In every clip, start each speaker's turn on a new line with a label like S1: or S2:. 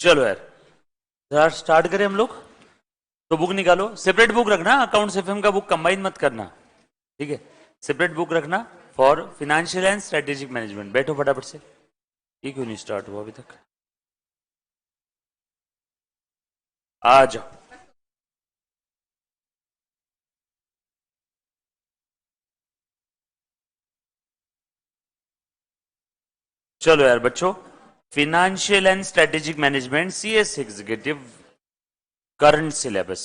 S1: चलो यार स्टार्ट करें हम लोग। तो बुक निकालो, सेपरेट बुक रखना, अकाउंट्स एफएम का बुक कंबाइन मत करना, ठीक है। सेपरेट बुक रखना for financial and strategic management. बैठो फटाफट से, ये क्यों नहीं स्टार्ट हुआ अभी तक? आ जाओ। चलो यार बच्चों, financial and strategic management CS executive current syllabus,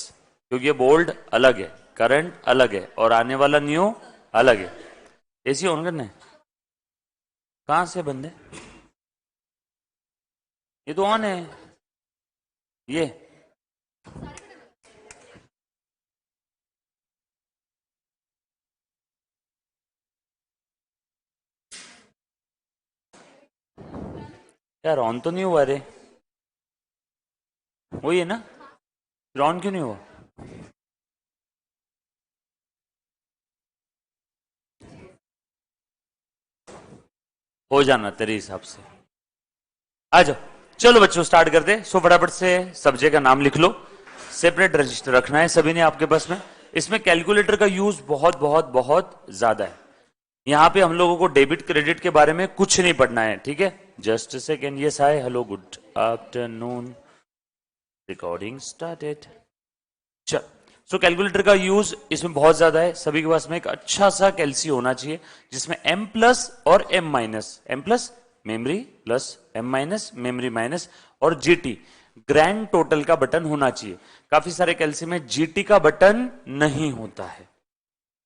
S1: क्योंकि ये बोल्ड अलग है, करंट अलग है और आने वाला न्यू अलग है। एसी ऑन करना है, कहां से बंद है? ये तो ऑन है ये। यार ऑन तो नहीं हुआ रे, वही है ना, फिर ऑन क्यों नहीं हुआ? हो जाना तेरे हिसाब से। आ जाओ, चलो बच्चों स्टार्ट करते हैं। सो फटाफट से सब्जेक्ट का नाम लिख लो, सेपरेट रजिस्टर रखना है सभी ने आपके पास में। इसमें कैलकुलेटर का यूज बहुत बहुत बहुत ज्यादा है। यहाँ पे हम लोगों को डेबिट क्रेडिट के बारे में कुछ नहीं पढ़ना है, ठीक है। Just second, yes hi hello good afternoon, recording started. चल, सो कैलकुलेटर का यूज इसमें बहुत ज्यादा है। सभी के पास में एक अच्छा सा कैलसी होना चाहिए जिसमें एम प्लस और M minus, M plus memory plus M minus memory minus और जीटी ग्रैंड टोटल का बटन होना चाहिए। काफी सारे कैलसी में जीटी का बटन नहीं होता है,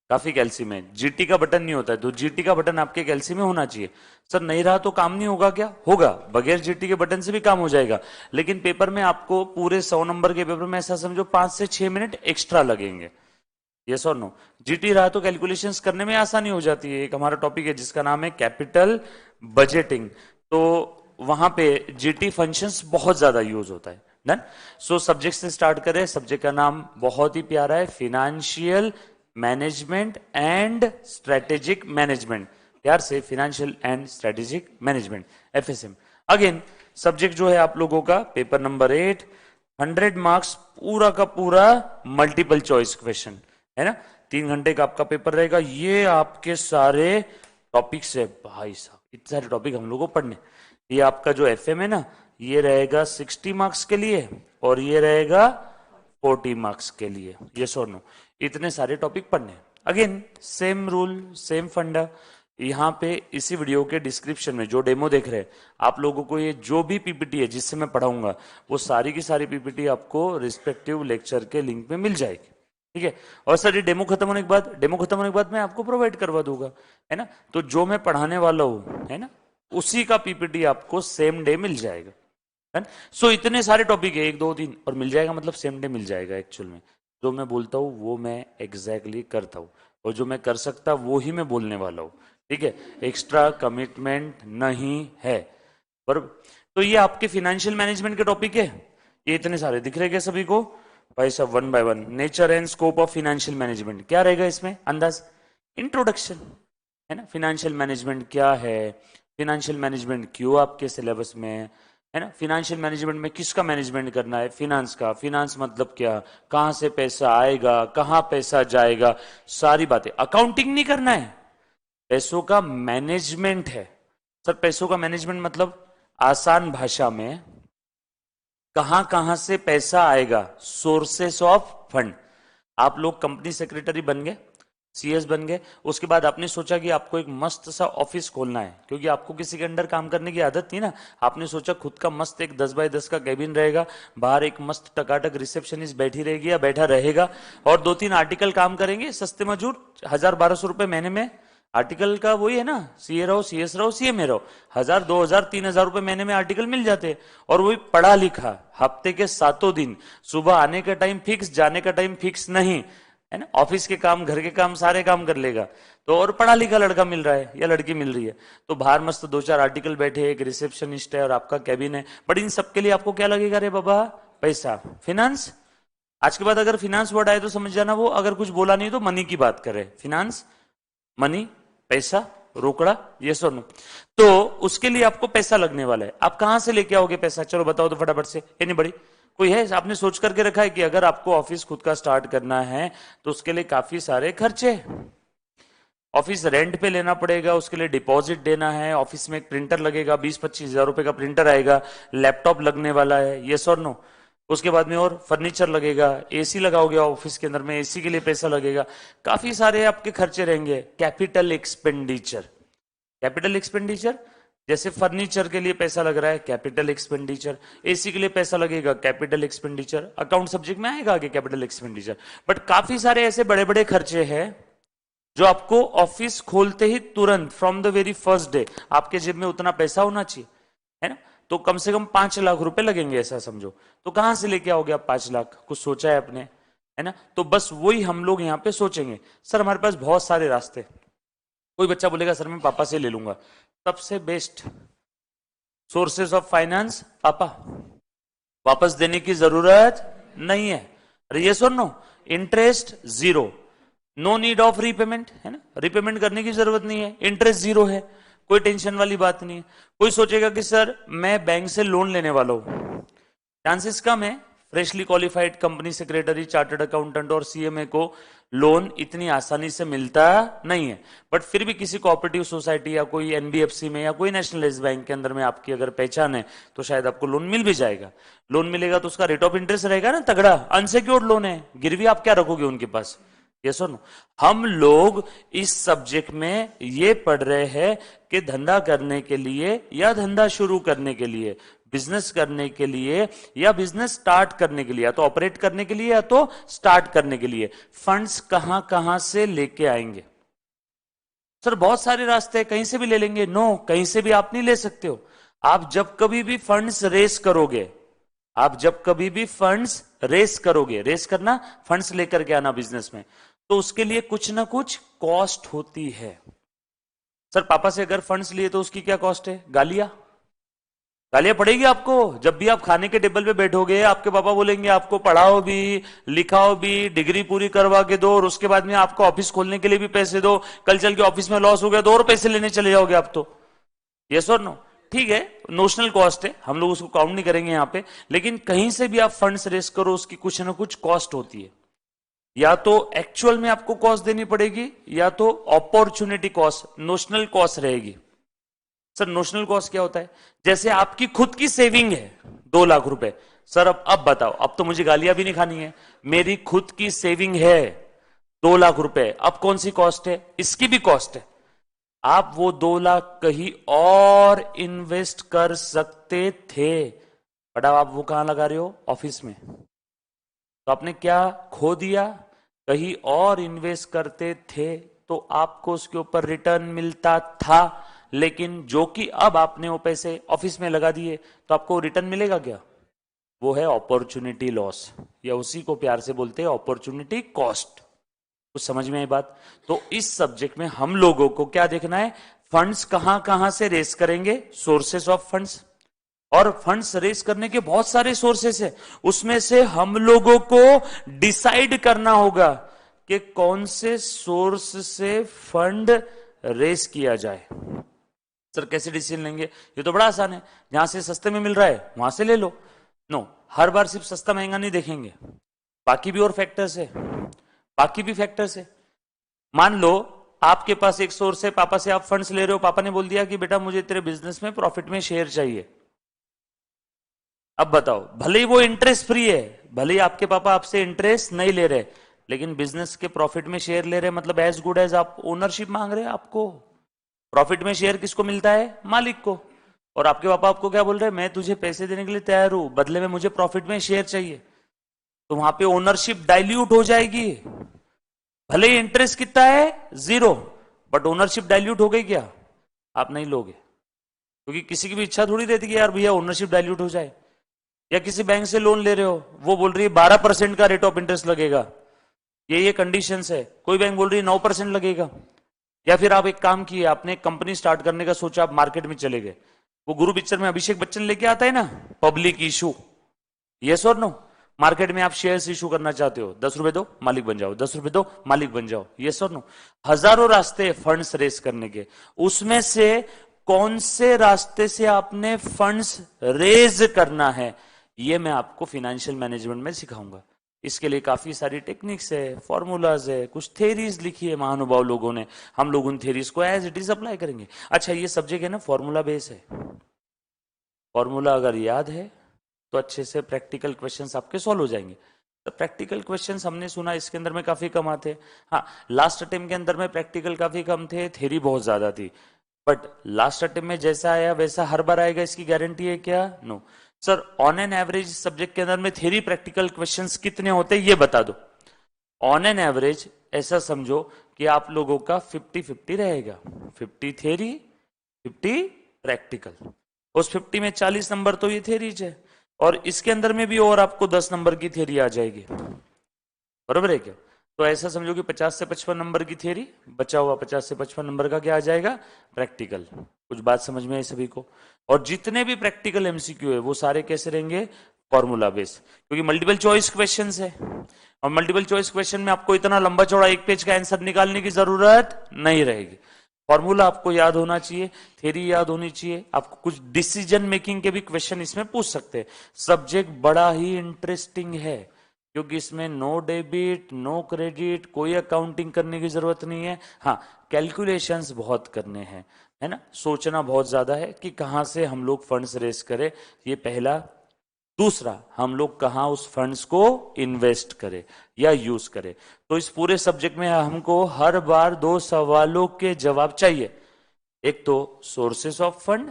S1: काफी कैलसी में जीटी का बटन नहीं होता है, तो जीटी का बटन आपके कैलसी में होना चाहिए। सर नहीं रहा तो काम नहीं होगा क्या? होगा, बगैर जीटी के बटन से भी काम हो जाएगा, लेकिन पेपर में आपको पूरे 100 नंबर के पेपर में ऐसा समझो 5 से 6 मिनट एक्स्ट्रा लगेंगे। यस और नो? जीटी रहा तो कैलकुलेशंस करने में आसानी हो जाती है। एक हमारा टॉपिक है जिसका नाम है कैपिटल बजटिंग, तो वहां पे जीटी फंक्शंस बहुत ज्यादा यूज होता है। डन। सो सब्जेक्ट से स्टार्ट करें। सब्जेक्ट का नाम बहुत ही प्यारा है, financial management and strategic management. प्यार से financial and strategic management, FSM. Again subject जो है आप लोगों का पेपर नंबर 8, 100 मार्क्स पूरा का पूरा मल्टीपल चॉइस क्वेश्चन है ना। 3 घंटे का आपका पेपर रहेगा। ये आपके सारे टॉपिक्स है भाई साहब, इतने सारे टॉपिक हम लोग को पढ़ने। ये आपका जो एफएम है ना, ये रहेगा 60 मार्क्स के लिए और ये रहेगा 40 मार्क्स के लिए। यस और नो? इतने सारे टॉपिक पढ़ने। अगेन सेम रूल सेम फंडा। यहाँ पे इसी वीडियो के डिस्क्रिप्शन में जो डेमो देख रहे हैं आप लोगों को, ये जो भी पीपीटी है जिससे मैं पढ़ाऊंगा वो सारी की सारी पीपीटी आपको रिस्पेक्टिव लेक्चर के लिंक में मिल जाएगी, ठीक है। और सर ये डेमो खत्म होने के बाद, डेमो खत्म होने के बाद मैं आपको प्रोवाइड करवा दूंगा, है ना। तो जो मैं पढ़ाने वाला हूं, है ना, उसी का पीपीटी आपको सेम डे मिल जाएगा। सो इतने सारे टॉपिक है, 1 2 3, और मिल जाएगा मतलब सेम डे मिल जाएगा। एक्चुअल में जो मैं बोलता हूँ वो मैं एग्जैक्टली करता हूँ, और जो मैं कर सकता वो ही मैं बोलने वाला हूँ, ठीक है। एक्स्ट्रा कमिटमेंट नहीं है। पर तो ये आपके फाइनेंशियल मैनेजमेंट के टॉपिक है। ये इतने सारे दिख रहे क्या सभी को? भाई सब one by one. Nature and scope of financial management क्या रहेगा इसमें? अंदाज, इंट्रोडक्शन, है ना। फाइनेंशियल मैनेजमेंट क्या है, फाइनेंशियल मैनेजमेंट क्यों आपके सिलेबस में है ना। फाइनेंशियल मैनेजमेंट में किसका मैनेजमेंट करना है? फिनांस का। फिनांस मतलब क्या, कहां से पैसा आएगा, कहां पैसा जाएगा, सारी बातें। अकाउंटिंग नहीं करना है, पैसों का मैनेजमेंट है। सर पैसों का मैनेजमेंट मतलब आसान भाषा में कहां कहां से पैसा आएगा, सोर्सेस ऑफ फंड। आप लोग कंपनी सेक्रेटरी बन गए, सीएस बन गए, उसके बाद आपने सोचा कि आपको एक मस्त सा ऑफिस खोलना है, क्योंकि आपको किसी के अंडर काम करने की आदत थी ना। आपने सोचा खुद का मस्त एक 10 बाय 10 का कैबिन रहेगा, बाहर एक मस्त टकाटक रिसेप्शनिस्ट बैठी रहेगी या बैठा रहेगा, और 2 3 आर्टिकल काम करेंगे, सस्ते मजूर, 1000 1200 रुपए महीने में। आर्टिकल का वही है ना, सीए रहो सीएस रहो सीए में रहो, 1000 2000 3000 रुपए महीने में आर्टिकल मिल जाते। और वही पढ़ा लिखा, हफ्ते के 7 दिन, सुबह आने का टाइम फिक्स, जाने का टाइम फिक्स नहीं, है ना। ऑफिस के काम, घर के काम, सारे काम कर लेगा। तो और पढ़ा लिखा लड़का मिल रहा है या लड़की मिल रही है, तो बाहर मस्त 2 4 आर्टिकल बैठे, एक रिसेप्शनिस्ट है और आपका कैबिन है। बट इन सबके लिए आपको क्या लगेगा रे बाबा? पैसा, फिनांस। आज के बाद अगर फिनांस वर्ड आए तो समझ जाना वो अगर कुछ बोला नहीं तो मनी की बात करे। फिनांस, मनी, पैसा, रोकड़ा, यस और नो। तो उसके लिए आपको पैसा लगने वाला है। आप कहां से लेके आओगे पैसा, चलो बताओ तो फटाफट से। एनीबॉडी, कोई है? आपने सोच करके रखा है कि अगर आपको ऑफिस खुद का स्टार्ट करना है तो उसके लिए काफी सारे खर्चे, ऑफिस रेंट पे लेना पड़ेगा, उसके लिए डिपॉजिट देना है, ऑफिस में एक प्रिंटर लगेगा, 20-25 हजार रुपए का प्रिंटर आएगा, लैपटॉप लगने वाला है, यस और नो। उसके बाद में और फर्नीचर लगेगा, एसी लगाओगे ऑफिस के अंदर में, एसी के लिए पैसा लगेगा, काफी सारे आपके खर्चे रहेंगे। कैपिटल एक्सपेंडिचर, कैपिटल एक्सपेंडिचर जैसे फर्नीचर के लिए पैसा लग रहा है, कैपिटल एक्सपेंडिचर, एसी के लिए पैसा लगेगा, कैपिटल एक्सपेंडिचर। अकाउंट सब्जेक्ट में आएगा आगे कैपिटल एक्सपेंडिचर। बट काफी सारे ऐसे बड़े बड़े खर्चे हैं जो आपको ऑफिस खोलते ही तुरंत from the very first day आपके जेब में उतना पैसा होना चाहिए, है ना। तो कम से कम 5 लाख रुपए लगेंगे ऐसा समझो। तो कहां से लेके आओगे आप 5 लाख? कुछ सोचा है आपने, है ना। तो बस वही हम लोग यहां पे सोचेंगे। सर हमारे पास बहुत सारे रास्ते। कोई बच्चा बोलेगा सर मैं पापा से ले लूंगा। सबसे बेस्ट सोर्सेस ऑफ फाइनेंस पापा, वापस देने की जरूरत नहीं है। अरे ये सुन no, interest zero, no need of repayment, है ना। रीपेमेंट करने की जरूरत नहीं है, इंटरेस्ट जीरो है, कोई टेंशन वाली बात नहीं है। कोई सोचेगा कि सर मैं बैंक से लोन लेने वाला हूं, चांसेस कम है। Freshly qualified company secretary, chartered accountant और सीएमए को लोन इतनी आसानी से मिलता नहीं है। बट फिर भी किसी कोऑपरेटिव सोसाइटी या कोई एनबीएफसी में या कोई नेशनलाइज्ड बैंक के अंदर में आपकी अगर पहचान है तो शायद आपको लोन मिल भी जाएगा। लोन मिलेगा तो उसका रेट ऑफ इंटरेस्ट रहेगा ना तगड़ा, अनसिक्योर्ड लोन है, गिरवी आप क्या रखोगे उनके पास, ये सुनो। हम लोग इस सब्जेक्ट में ये पढ़ रहे हैं कि धंधा करने के लिए या धंधा शुरू करने के लिए, बिजनेस करने के लिए या बिजनेस स्टार्ट करने के लिए, या तो ऑपरेट करने के लिए या तो स्टार्ट करने के लिए फंड्स कहां कहां से लेके आएंगे। सर बहुत सारे रास्ते हैं, कहीं से भी ले लेंगे। नो, कहीं से भी आप नहीं ले सकते हो। आप जब कभी भी फंड्स रेस करोगे, आप जब कभी भी फंड्स रेस करोगे, रेस करना फंड्स लेकर के आना बिजनेस में, तो उसके लिए कुछ ना कुछ कॉस्ट होती है। सर पापा से अगर फंड्स लिए तो उसकी क्या कॉस्ट है? गालियां, गालियां पड़ेगी आपको। जब भी आप खाने के टेबल पे बैठोगे आपके पापा बोलेंगे आपको पढ़ाओ भी, लिखाओ भी, डिग्री पूरी करवा के दो, और उसके बाद में आपको ऑफिस खोलने के लिए भी पैसे दो। कल चल के ऑफिस में लॉस हो गया तो और पैसे लेने चले जाओगे आप तो, यस और नो। ठीक है, नोशनल कॉस्ट है, हम लोग उसको काउंट नहीं करेंगे यहां पे, लेकिन कहीं से भी आप फंड्स रेस करो उसकी कुछ ना कुछ कॉस्ट होती है। या तो एक्चुअल में आपको कॉस्ट देनी पड़ेगी या तो अपॉर्चुनिटी कॉस्ट, नोशनल कॉस्ट रहेगी। सर नोशनल कॉस्ट क्या होता है? जैसे आपकी खुद की सेविंग है 2 लाख रुपए। सर अब बताओ, अब तो मुझे गालियां भी नहीं खानी है, मेरी खुद की सेविंग है 2 लाख रुपए, अब कौन सी कॉस्ट है? इसकी भी कॉस्ट है। आप वो 2 लाख कहीं और इन्वेस्ट कर सकते थे, बट अब आप वो कहां लगा रहे हो? ऑफिस में। तो आपने क्या खो दिया? कहीं और इन्वेस्ट करते थे तो आपको उसके ऊपर रिटर्न मिलता था, लेकिन जो कि अब आपने वो पैसे ऑफिस में लगा दिए तो आपको रिटर्न मिलेगा क्या? वो है अपॉर्चुनिटी लॉस, या उसी को प्यार से बोलते हैं अपॉर्चुनिटी कॉस्ट। कुछ समझ में आई बात? तो इस सब्जेक्ट में हम लोगों को क्या देखना है? फंड्स कहां कहां से रेस करेंगे, सोर्सेस ऑफ फंड्स। और फंड्स रेस करने के बहुत सारे सोर्सेस है, उसमें से हम लोगों को डिसाइड करना होगा कि कौन से सोर्स से फंड रेस किया जाए। सर कैसे डिसीजन लेंगे? ये तो बड़ा आसान है, जहां से सस्ते में मिल रहा है वहां से ले लो। नो, हर बार सिर्फ सस्ता महंगा नहीं देखेंगे, बाकी भी और फैक्टर्स है, बाकी भी फैक्टर्स है। मान लो आपके पास एक सोर्स है, पापा से आप फंड्स ले रहे हो, पापा ने बोल दिया कि बेटा मुझे तेरे बिजनेस में प्रॉफिट में शेयर चाहिए। अब बताओ, भले ही वो इंटरेस्ट फ्री है, भले ही आपके पापा आपसे इंटरेस्ट नहीं ले रहे, लेकिन बिजनेस के प्रॉफिट में शेयर ले रहे, मतलब एज गुड एज आप ओनरशिप मांग रहे हैं। आपको प्रॉफिट में शेयर किसको मिलता है? मालिक को। और आपके पापा आपको क्या बोल रहे हैं? मैं तुझे पैसे देने के लिए तैयार हूं, बदले में मुझे प्रॉफिट में शेयर चाहिए। तो वहां पे ओनरशिप डाइल्यूट हो जाएगी। भले ही इंटरेस्ट कितना है? 0, बट ओनरशिप डाइल्यूट हो गई क्या? आप नहीं लोगे, क्योंकि किसी की भी इच्छा थोड़ी रहती कि यार भैया ओनरशिप डाइल्यूट हो जाए। या किसी बैंक से लोन ले रहे हो, वो बोल रही है 12% का रेट ऑफ इंटरेस्ट लगेगा, ये कंडीशंस है। कोई बैंक बोल रही है 9% लगेगा। या फिर आप एक काम किए, आपने कंपनी स्टार्ट करने का सोचा, आप मार्केट में चले गए। वो गुरु पिक्चर में अभिषेक बच्चन लेके आता है ना, पब्लिक इशू, यस और नो। मार्केट में आप शेयर्स इशू करना चाहते हो, 10 रुपए दो मालिक बन जाओ, 10 रुपए दो मालिक बन जाओ, ये सर नो। हजारों रास्ते फंड्स रेस करने के, उसमें से कौन से रास्ते से आपने फंड्स रेज करना है, ये मैं आपको फाइनेंशियल मैनेजमेंट में सिखाऊंगा। इसके लिए काफी सारी टेक्निक्स है, फॉर्मूलाज है, कुछ थेरीज लिखी है महानुभाव लोगों ने, हम लोग उन थेरीज को एज इट इज अप्लाई करेंगे। अच्छा, ये सब्जेक्ट है ना, फॉर्मूला बेस है। फॉर्मूला अगर याद है तो अच्छे से प्रैक्टिकल क्वेश्चंस आपके सॉल्व हो जाएंगे। तो प्रैक्टिकल क्वेश्चंस हमने सुना इसके अंदर में काफी कम आते। हाँ, लास्ट अटेम्प्ट के अंदर में प्रैक्टिकल काफी कम थे, थ्योरी बहुत ज्यादा थी। बट लास्ट अटेम्प्ट में जैसा आया वैसा हर बार आएगा, इसकी गारंटी है क्या? No sir. On an average subject के अंदर में थ्योरी प्रैक्टिकल क्वेश्चंस कितने होते हैं ये बता दो। ऑन एन एवरेज ऐसा समझो कि आप लोगों का 50-50 रहेगा, 50 थ्योरी 50 प्रैक्टिकल। उस 50 में 40 नंबर तो ये थ्योरीज है, और इसके अंदर में भी और आपको 10 नंबर की थ्योरी आ जाएगी, बरोबर है क्या? तो ऐसा समझो कि 50 से 55 नंबर की थ्योरी, बचा हुआ 50 से 55 नंबर का क्या आ जाएगा? प्रैक्टिकल। कुछ बात समझ में आई सभी को? और जितने भी प्रैक्टिकल एमसीक्यू है वो सारे कैसे रहेंगे? फॉर्मूला बेस, क्योंकि मल्टीपल चॉइस क्वेश्चन है, और मल्टीपल चॉइस क्वेश्चन में आपको इतना लंबा चौड़ा एक पेज का आंसर निकालने की जरूरत नहीं रहेगी। फॉर्मूला आपको याद होना चाहिए, थ्योरी याद होनी चाहिए, आपको कुछ डिसीजन मेकिंग के भी क्वेश्चन इसमें पूछ सकते हैं। सब्जेक्ट बड़ा ही इंटरेस्टिंग है, क्योंकि इसमें नो डेबिट नो क्रेडिट, कोई अकाउंटिंग करने की जरूरत नहीं है। हाँ, कैलकुलेशंस बहुत करने हैं, है ना, सोचना बहुत ज्यादा है कि कहां से हम लोग फंड्स रेस करें, ये पहला। दूसरा, हम लोग कहां उस फंड्स को इन्वेस्ट करें या यूज करें। तो इस पूरे सब्जेक्ट में हमको हर बार दो सवालों के जवाब चाहिए। एक तो सोर्सेस ऑफ फंड,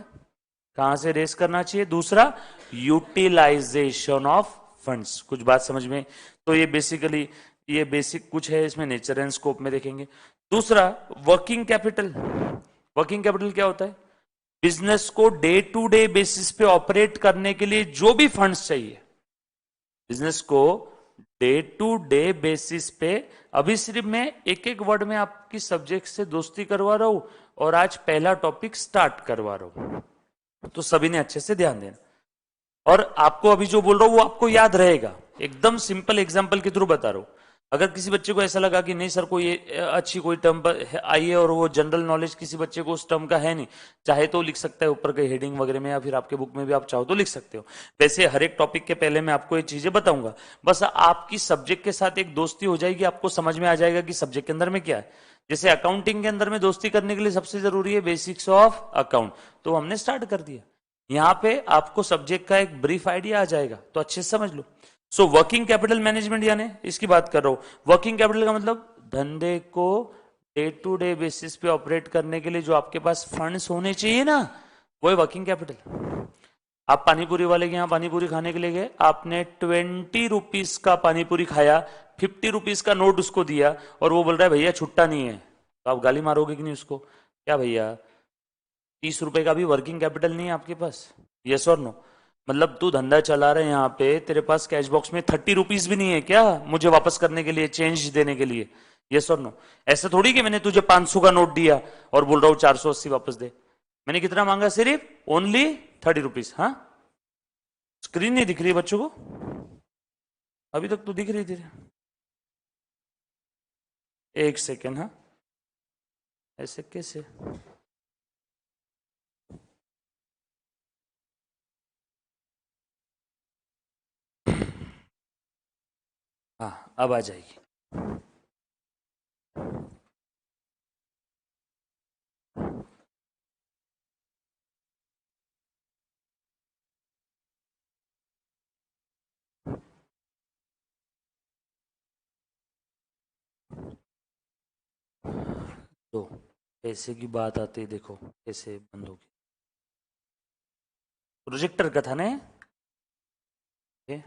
S1: कहां से रेस करना चाहिए, दूसरा यूटिलाइजेशन ऑफ फंड्स। कुछ बात समझ में? तो ये बेसिकली, ये बेसिक कुछ है, इसमें नेचर एंड स्कोप में देखेंगे। दूसरा, वर्किंग कैपिटल। वर्किंग कैपिटल क्या होता है? बिजनेस को डे टू डे बेसिस पे ऑपरेट करने के लिए जो भी फंड्स चाहिए, बिजनेस को डे टू डे बेसिस पे। अभी सिर्फ मैं एक एक वर्ड में आपकी सब्जेक्ट से दोस्ती करवा रहा हूं, और आज पहला टॉपिक स्टार्ट करवा रहा हूं, तो सभी ने अच्छे से ध्यान देना। और आपको अभी जो बोल रहा हूं वो आपको याद रहेगा, एकदम सिंपल एग्जांपल के थ्रू बता रहा हूं। अगर किसी बच्चे को ऐसा लगा कि नहीं सर कोई अच्छी कोई टर्म आई है और वो जनरल नॉलेज किसी बच्चे को उस टर्म का है नहीं, चाहे तो लिख सकता है ऊपर के हेडिंग वगैरह में, या फिर आपके बुक में भी आप चाहो तो लिख सकते हो। वैसे हर एक टॉपिक के पहले मैं आपको ये चीजें बताऊंगा, बस आपकी सब्जेक्ट के साथ एक दोस्ती हो जाएगी, आपको समझ में आ जाएगा कि सब्जेक्ट के अंदर में क्या है। जैसे अकाउंटिंग के अंदर में दोस्ती करने के लिए सबसे जरूरी है बेसिक्स ऑफ अकाउंट, तो हमने स्टार्ट कर दिया। यहां पे आपको सब्जेक्ट का एक ब्रीफ आइडिया आ जाएगा, तो अच्छे से समझ लो। सो वर्किंग कैपिटल मैनेजमेंट यानी इसकी बात कर रहा हूं। वर्किंग कैपिटल का मतलब धंधे को डे टू डे बेसिस पे ऑपरेट करने के लिए जो आपके पास फंड्स होने चाहिए ना, वो है वर्किंग कैपिटल। आप पानीपुरी वाले के यहां पानीपुरी खाने के लिए गए, आपने 20 रुपीज का पानीपुरी खाया, 50 रुपीज का नोट उसको दिया, और वो बोल रहा है भैया छुट्टा नहीं है, तो आप गाली मारोगे कि नहीं उसको? क्या भैया, 30 रुपए का भी वर्किंग कैपिटल नहीं है आपके पास? यस और नो? मतलब तू धंधा चला रहे यहाँ पे, तेरे पास कैश बॉक्स में 30 रुपीज भी नहीं है क्या मुझे वापस करने के लिए, चेंज देने के लिए? यस और नो? ऐसा थोड़ी कि मैंने तुझे 500 का नोट दिया और बोल रहा हूं 480 वापस दे। मैंने कितना मांगा? सिर्फ ओनली 30 रुपीज। हाँ, स्क्रीन नहीं दिख रही बच्चों को? अभी तक तो दिख रही थी। एक सेकेंड, हाँ, ऐसे कैसे? हाँ, अब आ जाएगी। तो पैसे की बात आती है, देखो कैसे बंद होगी। प्रोजेक्टर का था ना ये?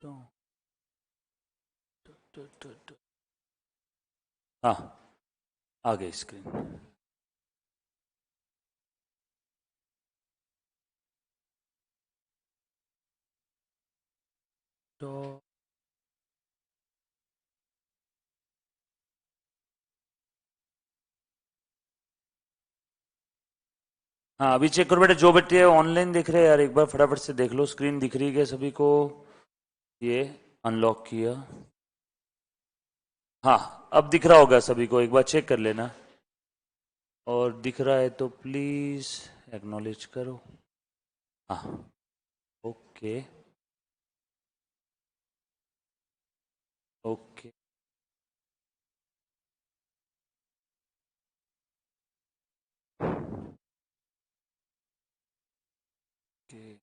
S1: तो, हाँ, आ गई स्क्रीन। तो हाँ अभी चेक करो बेटा, जो बेटे ऑनलाइन देख रहे हैं यार एक बार फटाफट से देख लो, स्क्रीन दिख रही है क्या सभी को? ये अनलॉक किया, हाँ अब दिख रहा होगा सभी को, एक बार चेक कर लेना। और दिख रहा है तो प्लीज एक्नॉलेज करो। हाँ ओके ओके। ओके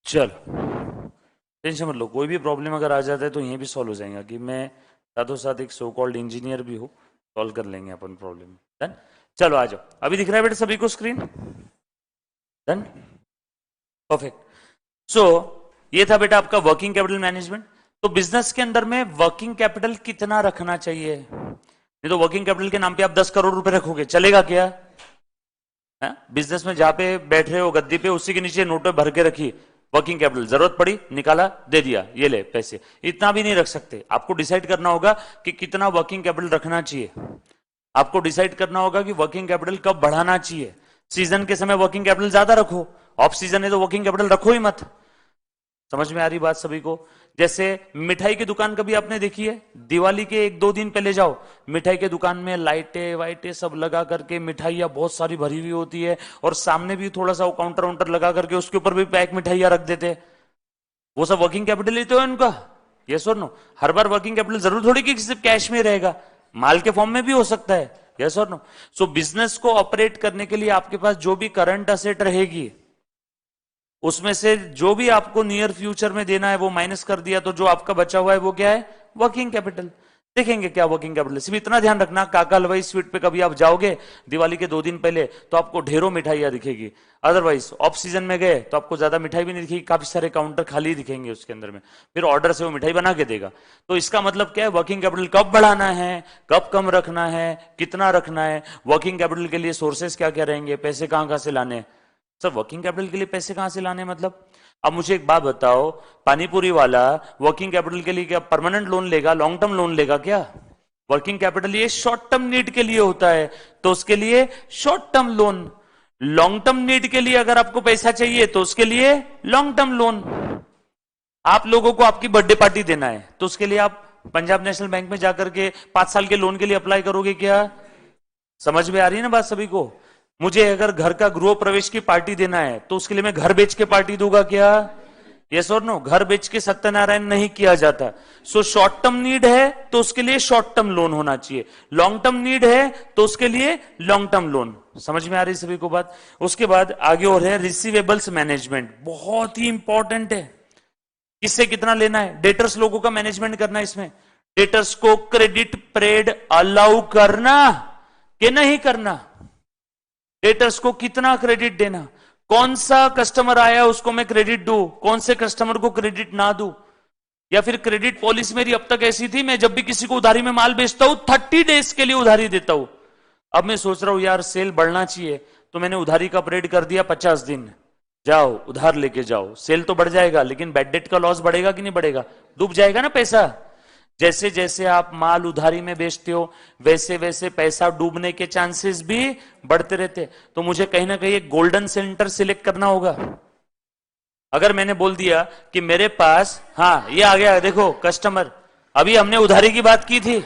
S1: चलो टेंशन मत लो, कोई भी प्रॉब्लम अगर आ जाता है तो ये भी सॉल्व हो जाएगा, कि मैं साथों साथ एक सो कॉल्ड इंजीनियर भी हूँ, सॉल्व कर लेंगे अपन प्रॉब्लम। डन, चलो आ जाओ, अभी दिख रहा है बेटा सभी को स्क्रीन? Done, perfect. सो ये था बेटा आपका वर्किंग कैपिटल मैनेजमेंट। तो बिजनेस के अंदर में वर्किंग कैपिटल कितना रखना चाहिए? नहीं तो वर्किंग कैपिटल के नाम पे आप 10 करोड़ रुपए रखोगे, चलेगा क्या? बिजनेस में जहां पे बैठ रहे हो गद्दी पे, उसी के नीचे नोट भर के रखिए वर्किंग कैपिटल, जरूरत पड़ी निकाला दे दिया, ये ले पैसे, इतना भी नहीं रख सकते। आपको डिसाइड करना होगा कि कितना वर्किंग कैपिटल रखना चाहिए। आपको डिसाइड करना होगा कि वर्किंग कैपिटल कब बढ़ाना चाहिए। सीजन के समय वर्किंग कैपिटल ज्यादा रखो, ऑफ सीजन है तो वर्किंग कैपिटल रखो ही मत। समझ में आ रही बात सभी को? जैसे मिठाई की दुकान कभी आपने देखी है? दिवाली के 1-2 दिन पहले जाओ, मिठाई के दुकान में लाइटें वाइटें सब लगा करके मिठाइयां बहुत सारी भरी हुई होती है, और सामने भी थोड़ा सा काउंटर वाउंटर लगा करके उसके ऊपर भी पैक मिठाइयां रख देते हैं। वो सब वर्किंग कैपिटल ही तो है उनका। यस और नो? हर बार वर्किंग कैपिटल जरूर थोड़ी कि सिर्फ कैश में रहेगा, माल के फॉर्म में भी हो सकता है। यस और नो? सो बिजनेस को ऑपरेट करने के लिए आपके पास जो भी करंट असेट रहेगी, उसमें से जो भी आपको नियर फ्यूचर में देना है वो माइनस कर दिया, तो जो आपका बचा हुआ है वो क्या है? Working capital. देखेंगे क्या वर्किंग कैपिटल, सिर्फ इतना ध्यान रखना, काका हलवाई स्वीट पे कभी आप जाओगे दिवाली के 2 दिन पहले तो आपको ढेरों मिठाइयां दिखेगी। अदरवाइज ऑफ सीजन में गए तो आपको ज्यादा मिठाई भी नहीं दिखेगी, काफी सारे काउंटर खाली दिखेंगे उसके अंदर में, फिर ऑर्डर से वो मिठाई बना के देगा। तो इसका मतलब क्या है? वर्किंग कैपिटल कब बढ़ाना है, कब कम रखना है, कितना रखना है, वर्किंग कैपिटल के लिए सोर्सेस क्या क्या रहेंगे, पैसे कहां कहां से लाने हैं। सर वर्किंग कैपिटल के लिए पैसे कहां से लाने मतलब? अब मुझे एक बात बताओ, पानीपुरी वाला वर्किंग कैपिटल के लिए क्या परमानेंट लोन लेगा, लॉन्ग टर्म लोन लेगा क्या? वर्किंग कैपिटल ये शॉर्ट टर्म नीड के लिए होता है, तो उसके लिए short term loan. Long term need के लिए अगर आपको पैसा चाहिए तो उसके लिए लॉन्ग टर्म लोन। आप लोगों को आपकी बर्थडे पार्टी देना है तो उसके लिए आप पंजाब नेशनल बैंक में जाकर के 5 साल के लोन के लिए अप्लाई करोगे क्या? समझ में आ रही है ना बात सभी को? मुझे अगर घर का गृह प्रवेश की पार्टी देना है तो उसके लिए मैं घर बेच के पार्टी दूंगा क्या? यस और नो? घर बेच के सत्यनारायण नहीं किया जाता। सो शॉर्ट टर्म नीड है तो उसके लिए शॉर्ट टर्म लोन होना चाहिए, लॉन्ग टर्म नीड है तो उसके लिए लॉन्ग टर्म लोन। समझ में आ रही सभी को बात? उसके बाद आगे और है रिसीवेबल्स मैनेजमेंट, बहुत ही इंपॉर्टेंट है। किससे कितना लेना है? डेटर्स लोगों का मैनेजमेंट करना है इसमें। डेटर्स को क्रेडिट परेड अलाउ करना कि नहीं करना, डेटर्स को कितना क्रेडिट देना, कौन सा कस्टमर आया उसको मैं क्रेडिट दूं, कौन से कस्टमर को क्रेडिट ना दूं। या फिर क्रेडिट पॉलिसी मेरी अब तक ऐसी थी, मैं जब भी किसी को उधारी में माल बेचता हूं 30 डेज के लिए उधारी देता हूं। अब मैं सोच रहा हूं यार सेल बढ़ना चाहिए, तो मैंने उधारी का परेड कर दिया 50 दिन, जाओ उधार लेके जाओ, सेल तो बढ़ जाएगा लेकिन बैड डेट का लॉस बढ़ेगा कि नहीं बढ़ेगा? डूब जाएगा ना पैसा। जैसे जैसे आप माल उधारी में बेचते हो वैसे वैसे पैसा डूबने के चांसेस भी बढ़ते रहते। तो मुझे कहीं ना कहीं एक गोल्डन सेंटर सिलेक्ट करना होगा। अगर मैंने बोल दिया कि मेरे पास, हाँ ये आ गया देखो कस्टमर, अभी हमने उधारी की बात की थी,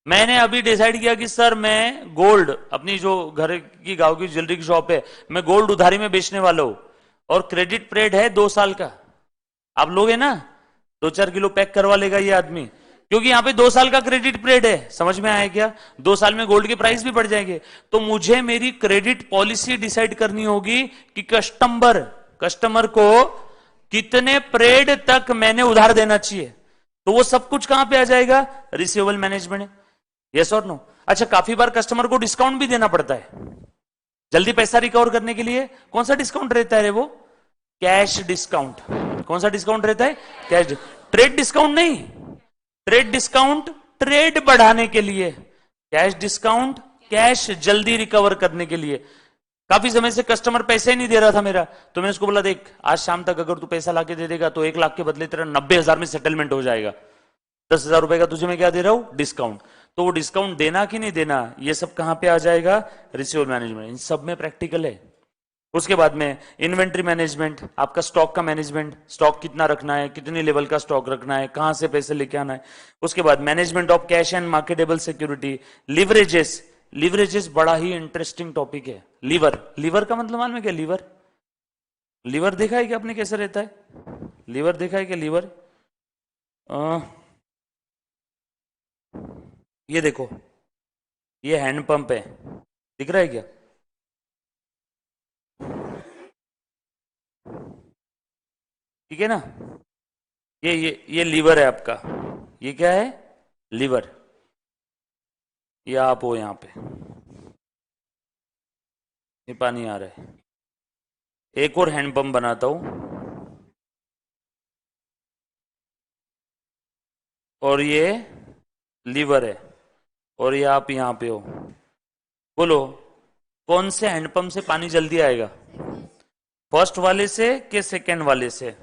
S1: मैंने अभी डिसाइड किया कि सर मैं गोल्ड, अपनी जो घर की गांव की ज्वेलरी की शॉप है, मैं गोल्ड उधारी में बेचने वाला हूं, और क्रेडिट पीरियड है 2 साल का। आप लोगे ना? 2-4 किलो पैक करवा लेगा ये आदमी, क्योंकि यहां पे 2 साल का क्रेडिट पीरियड है। समझ में आया क्या? 2 साल में गोल्ड के प्राइस भी बढ़ जाएंगे। तो मुझे मेरी क्रेडिट पॉलिसी डिसाइड करनी होगी कि कस्टमर को कितने पीरियड तक मैंने उधार देना चाहिए। तो वो सब कुछ कहां पे आ जाएगा? Receivable management. यस और नो? अच्छा, काफी बार कस्टमर को डिस्काउंट भी देना पड़ता है जल्दी पैसा रिकवर करने के लिए। कौन सा डिस्काउंट रहता है वो? Cash discount. कौन सा डिस्काउंट रहता है? कैश। ट्रेड डिस्काउंट नहीं, ट्रेड डिस्काउंट ट्रेड बढ़ाने के लिए, कैश डिस्काउंट कैश जल्दी रिकवर करने के लिए। काफी समय से कस्टमर पैसे ही नहीं दे रहा था मेरा, तो मैंने उसको बोला देख आज शाम तक अगर तू पैसा लाके दे देगा तो 1 लाख के बदले तेरा 90,000 में सेटलमेंट हो जाएगा, 10,000 रुपए का तुझे मैं क्या दे रहा हूं, डिस्काउंट। तो वो डिस्काउंट देना कि नहीं देना, ये सब कहां पे आ जाएगा, रिसीवेबल मैनेजमेंट, इन सब में प्रैक्टिकल है। उसके बाद में इन्वेंट्री मैनेजमेंट, आपका स्टॉक का मैनेजमेंट, स्टॉक कितना रखना है, कितने लेवल का स्टॉक रखना है, कहां से पैसे लेके आना है। उसके बाद management of cash and marketable security, leverages, leverages बड़ा ही इंटरेस्टिंग टॉपिक है। लीवर, लीवर का मतलब मालूम है क्या, लीवर, लीवर देखा है क्या आपने कैसे रहता है, लीवर देखा है क्या, लीवर, ये देखो, ये हैंड पंप है, दिख रहा है क्या, ठीक है ना, ये लीवर है आपका, ये क्या है, लीवर, ये आप हो यहां पे, ये पानी आ रहा है। एक और हैंड पंप बनाता हूं, और ये लीवर है, और ये आप यहां पे हो। बोलो कौन से हैंडपंप से पानी जल्दी आएगा, फर्स्ट वाले से कि सेकंड वाले से,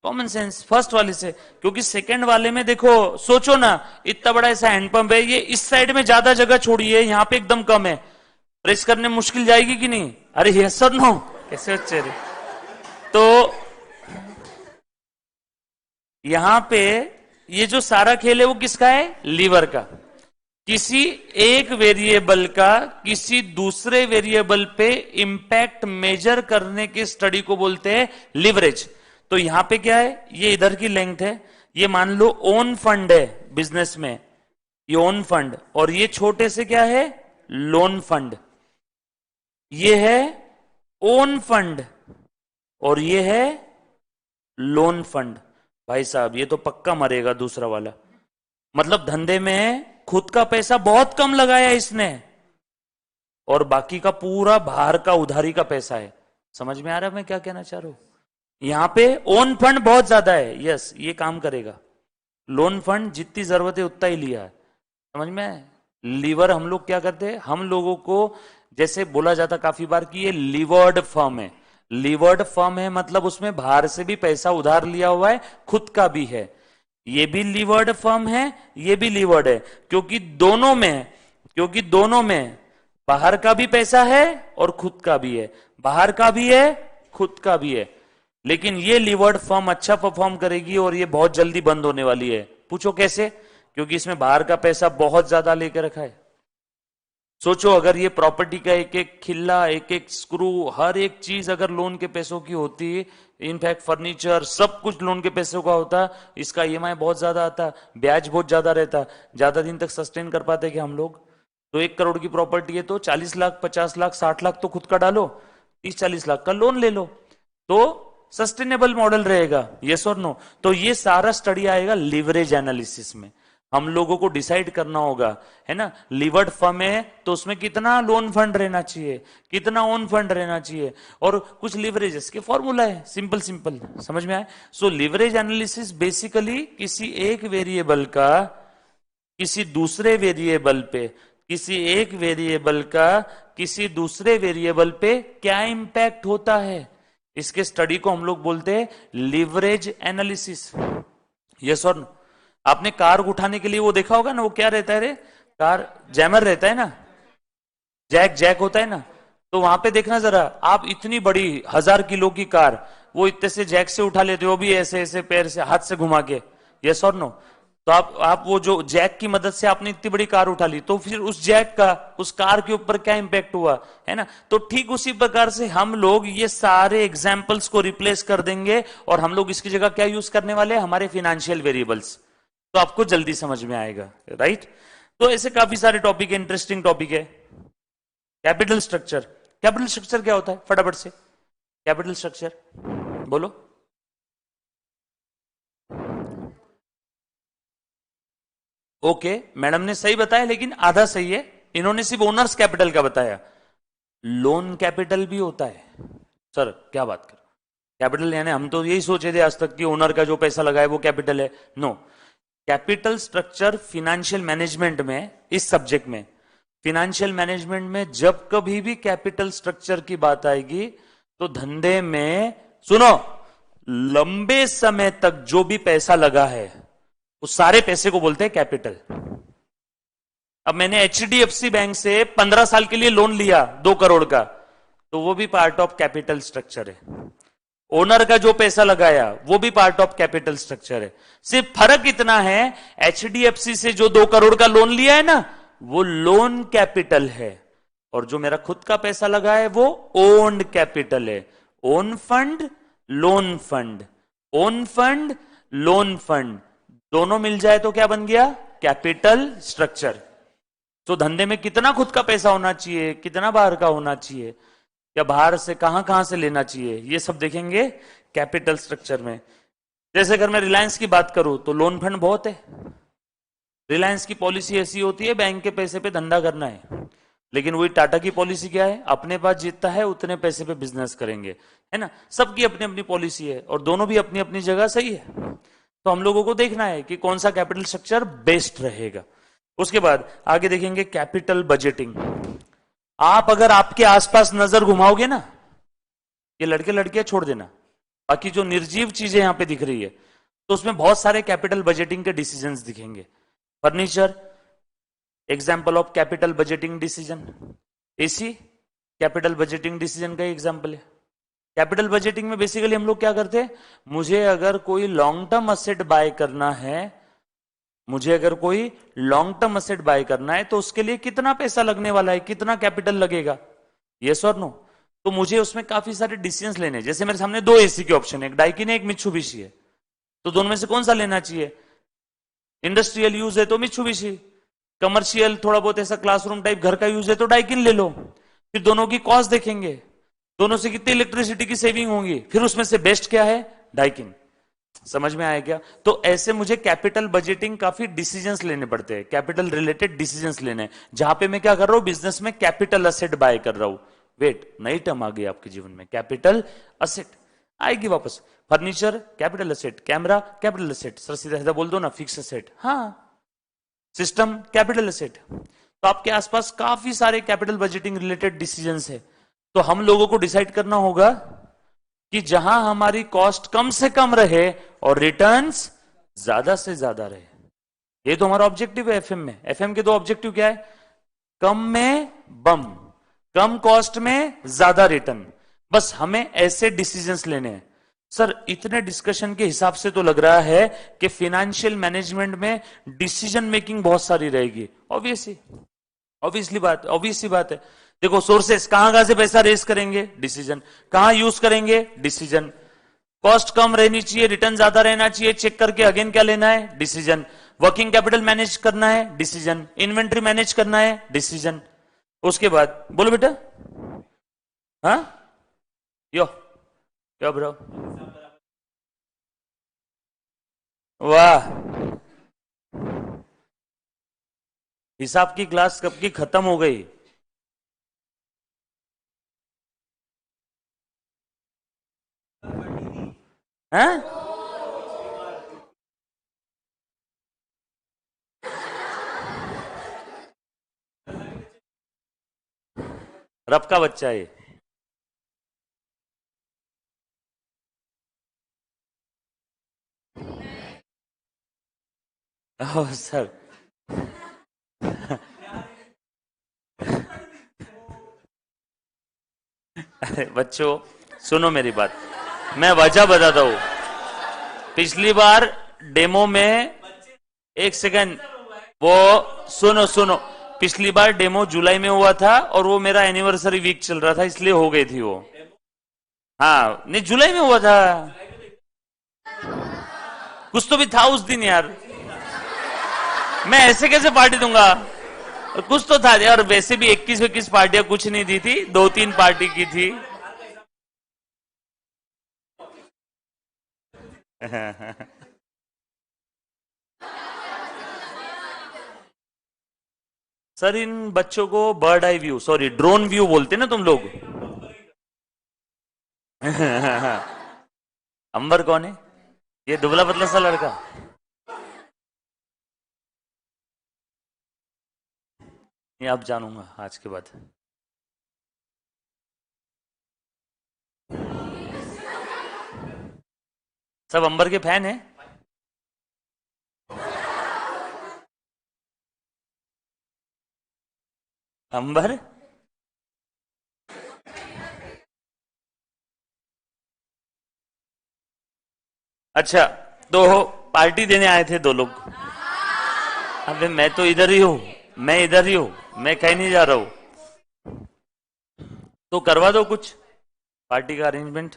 S1: कॉमन सेंस, फर्स्ट वाले से, क्योंकि सेकंड वाले में देखो, सोचो ना, इतना बड़ा ऐसा हैंडपंप है, ये इस साइड में ज्यादा जगह छोड़ी है, यहां पे एकदम कम है, प्रेस करने मुश्किल जाएगी कि नहीं, अरे यस और नो, कैसे बच्चे रे। तो यहां पे ये जो सारा खेल है वो किसका है, लीवर का। किसी एक वेरिएबल का किसी दूसरे वेरिएबल पे इंपैक्ट मेजर करने की स्टडी को बोलते हैं लिवरेज। तो यहां पे क्या है, ये इधर की लेंथ है, ये मान लो ओन फंड है बिजनेस में, ये ओन फंड, और ये छोटे से क्या है, लोन फंड, ये है ओन फंड और ये है लोन फंड। भाई साहब ये तो पक्का मरेगा दूसरा वाला, मतलब धंधे में खुद का पैसा बहुत कम लगाया इसने और बाकी का पूरा बाहर का उधारी का पैसा है। समझ में आ रहा है मैं क्या कहना चाह रहा हूं, यहां पे ओन फंड बहुत ज्यादा है, यस ये काम करेगा, लोन फंड जितनी जरूरत है उतना ही लिया है। समझ में आया? लीवर हम लोग क्या करते हैं, हम लोगों को जैसे बोला जाता काफी बार कि ये लीवर्ड फर्म है, लीवर्ड फर्म है मतलब उसमें बाहर से भी पैसा उधार लिया हुआ है, खुद का भी है, ये भी लीवर्ड फर्म है, ये भी लीवर्ड है, क्योंकि दोनों में बाहर का भी पैसा है और खुद का भी है, बाहर का भी है खुद का भी है। लेकिन ये लीवर्ड फर्म अच्छा परफॉर्म करेगी और ये बहुत जल्दी बंद होने वाली है। पूछो कैसे, क्योंकि इसमें बाहर का पैसा बहुत ज्यादा लेकर रखा है। सोचो अगर ये प्रॉपर्टी का एक एक खिल्ला, एक एक स्क्रू, हर एक चीज अगर लोन के पैसों की होती, इनफैक्ट फर्नीचर सब कुछ लोन के पैसों का होता, इसका ईएमआई बहुत ज्यादा आता, ब्याज बहुत ज्यादा रहता, ज्यादा दिन तक सस्टेन कर पाते कि हम लोग। तो 1 करोड़ की प्रॉपर्टी है तो 40 लाख 50 लाख 60 लाख तो खुद का डालो, 30-40 लाख का लोन ले लो, तो सस्टेनेबल मॉडल रहेगा, यस और नो। तो ये सारा स्टडी आएगा लिवरेज एनालिसिस में। हम लोगों को डिसाइड करना होगा, है ना, लीवर्ड फर्म है तो उसमें कितना लोन फंड रहना चाहिए, कितना ओन फंड रहना चाहिए, और कुछ लिवरेजेस के फॉर्मूला है, सिंपल सिंपल, समझ में आए। सो लिवरेज एनालिसिस बेसिकली किसी एक वेरिएबल का किसी दूसरे वेरिएबल पे, किसी एक वेरिएबल का किसी दूसरे वेरिएबल पे क्या इंपैक्ट होता है, इसके स्टडी को हम लोग बोलते हैं लिवरेज एनालिसिस, यस और नो। आपने कार उठाने के लिए वो देखा होगा ना, वो क्या रहता है रे, कार जैमर रहता है ना, जैक होता है ना, तो वहां पे देखना जरा, आप इतनी बड़ी 1000 किलो की कार वो इतने से जैक से उठा लेते हो, भी ऐसे ऐसे पैर से हाथ से घुमा के, यस और नो। तो आप वो जो जैक की मदद से आपने इतनी बड़ी कार उठा ली, तो फिर उस जैक का उस कार के ऊपर क्या इंपैक्ट हुआ, है ना। तो ठीक उसी प्रकार से हम लोग ये सारे एग्जाम्पल्स को रिप्लेस कर देंगे और हम लोग इसकी जगह क्या यूज करने वाले हैं, हमारे फिनेंशियल वेरिएबल्स। तो आपको जल्दी समझ में आएगा, राइट। तो ऐसे काफी सारे टॉपिक है, इंटरेस्टिंग टॉपिक है। कैपिटल स्ट्रक्चर, कैपिटल स्ट्रक्चर क्या होता है फटाफट से, कैपिटल स्ट्रक्चर बोलो। ओके मैडम ने सही बताया, लेकिन आधा सही है, इन्होंने सिर्फ ओनर्स कैपिटल का बताया, लोन कैपिटल भी होता है। सर क्या बात कर, कैपिटल यानी हम तो यही सोचे थे आज तक कि ओनर का जो पैसा लगा है वो कैपिटल है, no. Capital structure financial management में, इस सब्जेक्ट में फाइनेंशियल मैनेजमेंट में जब कभी भी कैपिटल स्ट्रक्चर की बात आएगी तो धंधे में सुनो, लंबे समय तक जो भी पैसा लगा है उस सारे पैसे को बोलते हैं कैपिटल। अब मैंने एचडीएफसी बैंक से 15 साल के लिए लोन लिया 2 करोड़ का, तो वो भी पार्ट ऑफ कैपिटल स्ट्रक्चर है। ओनर का जो पैसा लगाया वो भी पार्ट ऑफ कैपिटल स्ट्रक्चर है। सिर्फ फर्क इतना है, एचडीएफसी से जो 2 करोड़ का लोन लिया है ना, वो लोन कैपिटल है, और जो मेरा खुद का पैसा लगा है वो ओन्ड कैपिटल है। Own fund, loan fund, own fund, loan fund, दोनों मिल जाए तो क्या बन गया? Capital structure. तो धंधे में कितना खुद का पैसा होना चाहिए, कितना बाहर का होना चाहिए, या बाहर से कहां कहां से लेना चाहिए, ये सब देखेंगे कैपिटल स्ट्रक्चर में। जैसे अगर मैं रिलायंस की बात करूं तो लोन फंड बहुत है। रिलायंस की पॉलिसी ऐसी होती है, बैंक के पैसे पे धंधा करना है। लेकिन वही टाटा की पॉलिसी क्या है? अपने पास जितना है उतने पैसे पे बिजनेस करेंगे, है ना। सबकी अपनी अपनी पॉलिसी है और दोनों भी अपनी अपनी जगह सही है। तो हम लोगों को देखना है कि कौन सा कैपिटल स्ट्रक्चर बेस्ट रहेगा। उसके बाद आगे देखेंगे कैपिटल बजटिंग। आप अगर आपके आसपास नजर घुमाओगे ना, ये लड़के लड़कियां छोड़ देना, बाकी जो निर्जीव चीजें यहां पे दिख रही है, तो उसमें बहुत सारे कैपिटल बजटिंग के डिसीजंस दिखेंगे। Furniture, example of capital budgeting decision. AC capital budgeting decision का एग्जाम्पल है। कैपिटल बजटिंग में बेसिकली हम लोग क्या करते हैं, मुझे अगर कोई लॉन्ग टर्म असेट बाय करना है, मुझे अगर कोई लॉन्ग टर्म असेट बाय करना है तो उसके लिए कितना पैसा लगने वाला है, कितना कैपिटल लगेगा, यस और नो। तो मुझे उसमें काफी सारे डिसीजंस लेने हैं। जैसे मेरे सामने 2 एसी के ऑप्शन है, एक डाइकिन है, एक मित्सुबिशी है, तो दोनों में से कौन सा लेना चाहिए? इंडस्ट्रियल यूज है तो मित्सुबिशी, कमर्शियल थोड़ा बहुत ऐसा क्लासरूम टाइप घर का यूज है तो डाइकिन ले लो। फिर दोनों की कॉस्ट देखेंगे, दोनों से कितनी इलेक्ट्रिसिटी की सेविंग होगी, फिर उसमें से बेस्ट क्या है? डाइकिन। समझ में आया क्या? तो ऐसे मुझे कैपिटल बजटिंग काफी डिसीजंस लेने पड़ते हैं, कैपिटल रिलेटेड डिसीजंस लेने, जहां पे मैं क्या कर रहा हूं, बिजनेस में कैपिटल असेट बाय कर रहा हूं। वेट, नई टर्म आ गई आपके जीवन में, कैपिटल असेट आएगी वापस। Furniture capital asset, camera capital asset, sir सीधा सीधा बोल दो ना, फिक्स असेट। हाँ, सिस्टम कैपिटल असेट। तो आपके आसपास काफी सारे कैपिटल बजटिंग रिलेटेड डिसीजंस है। तो हम लोगों को डिसाइड करना होगा कि जहां हमारी कॉस्ट कम से कम रहे और रिटर्न्स ज्यादा से ज्यादा रहे। ये तो हमारा ऑब्जेक्टिव है एफएम में। एफएम के 2 ऑब्जेक्टिव क्या है? कम में बम, कम कॉस्ट में ज्यादा रिटर्न। बस हमें ऐसे डिसीजंस लेने हैं। सर इतने डिस्कशन के हिसाब से तो लग रहा है कि फाइनेंशियल मैनेजमेंट में डिसीजन मेकिंग बहुत सारी रहेगी। ऑब्वियसली बात है। देखो, सोर्सेस कहां से पैसा रेस करेंगे, डिसीजन। कहां यूज करेंगे, डिसीजन। कॉस्ट कम रहनी चाहिए, रिटर्न ज्यादा रहना चाहिए, चेक करके अगेन क्या लेना है, डिसीजन। वर्किंग कैपिटल मैनेज करना है, डिसीजन। इन्वेंट्री मैनेज करना है, डिसीजन। उसके बाद बोलो बेटा, हाँ यो क्या ब्रो, वाह, हिसाब की क्लास कब की खत्म हो गई। हैं? रब का बच्चा है। ओह सर, अरे बच्चों सुनो मेरी बात, मैं वजह बताता हूं। पिछली बार डेमो में, एक सेकंड, वो सुनो सुनो, पिछली बार डेमो जुलाई में हुआ था और वो मेरा एनिवर्सरी वीक चल रहा था, इसलिए हो गई थी वो। हाँ नहीं, जुलाई में हुआ था, कुछ तो भी था उस दिन यार। मैं ऐसे कैसे पार्टी दूंगा, कुछ तो था यार। वैसे भी 21 पार्टियां कुछ नहीं दी थी, 2-3 पार्टी की थी। सर इन बच्चों को bird eye view, sorry drone view बोलते ना तुम लोग। अंबर कौन है? ये दुबला पतला सा लड़का। ये अब जानूंगा आज के बाद। सब अंबर के फैन है। अंबर अच्छा, तो पार्टी देने आए थे दो लोग। अबे मैं तो इधर ही हूँ, मैं इधर ही हूँ, मैं कहीं नहीं जा रहा हूँ। तो करवा दो कुछ पार्टी का अरेंजमेंट।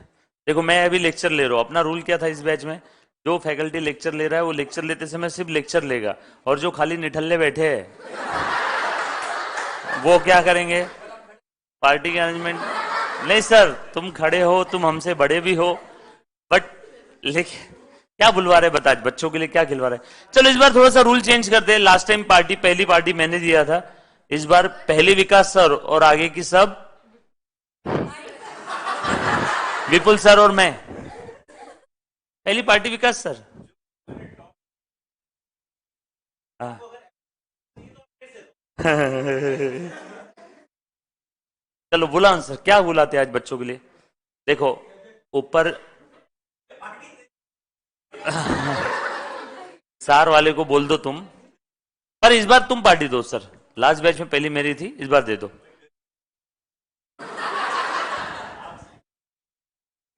S1: देखो मैं अभी लेक्चर ले रहा हूँ, अपना रूल क्या था इस बैच में, जो फैकल्टी लेक्चर ले रहा है वो लेक्चर लेते समय सिर्फ लेक्चर लेगा, और जो खाली निठल्ले बैठे हैं वो क्या करेंगे, पार्टी के अरेंजमेंट। नहीं सर, तुम खड़े हो, तुम हमसे बड़े भी हो, बट लेकिन क्या बुलवा रहे बता, बच्चों के लिए क्या खिलवा रहे। चलो इस बार थोड़ा सा रूल चेंज करते हैं। लास्ट टाइम पार्टी, पहली पार्टी मैंने दिया था, इस बार पहली विकास सर और आगे की सब विपुल सर और मैं। पहली पार्टी विकास सर। हाँ। चलो बुला सर, क्या बुलाते आज बच्चों के लिए। देखो ऊपर सार वाले को बोल दो तुम, पर इस बार तुम पार्टी दो सर। लास्ट बैच में पहली मेरी थी, इस बार दे दो।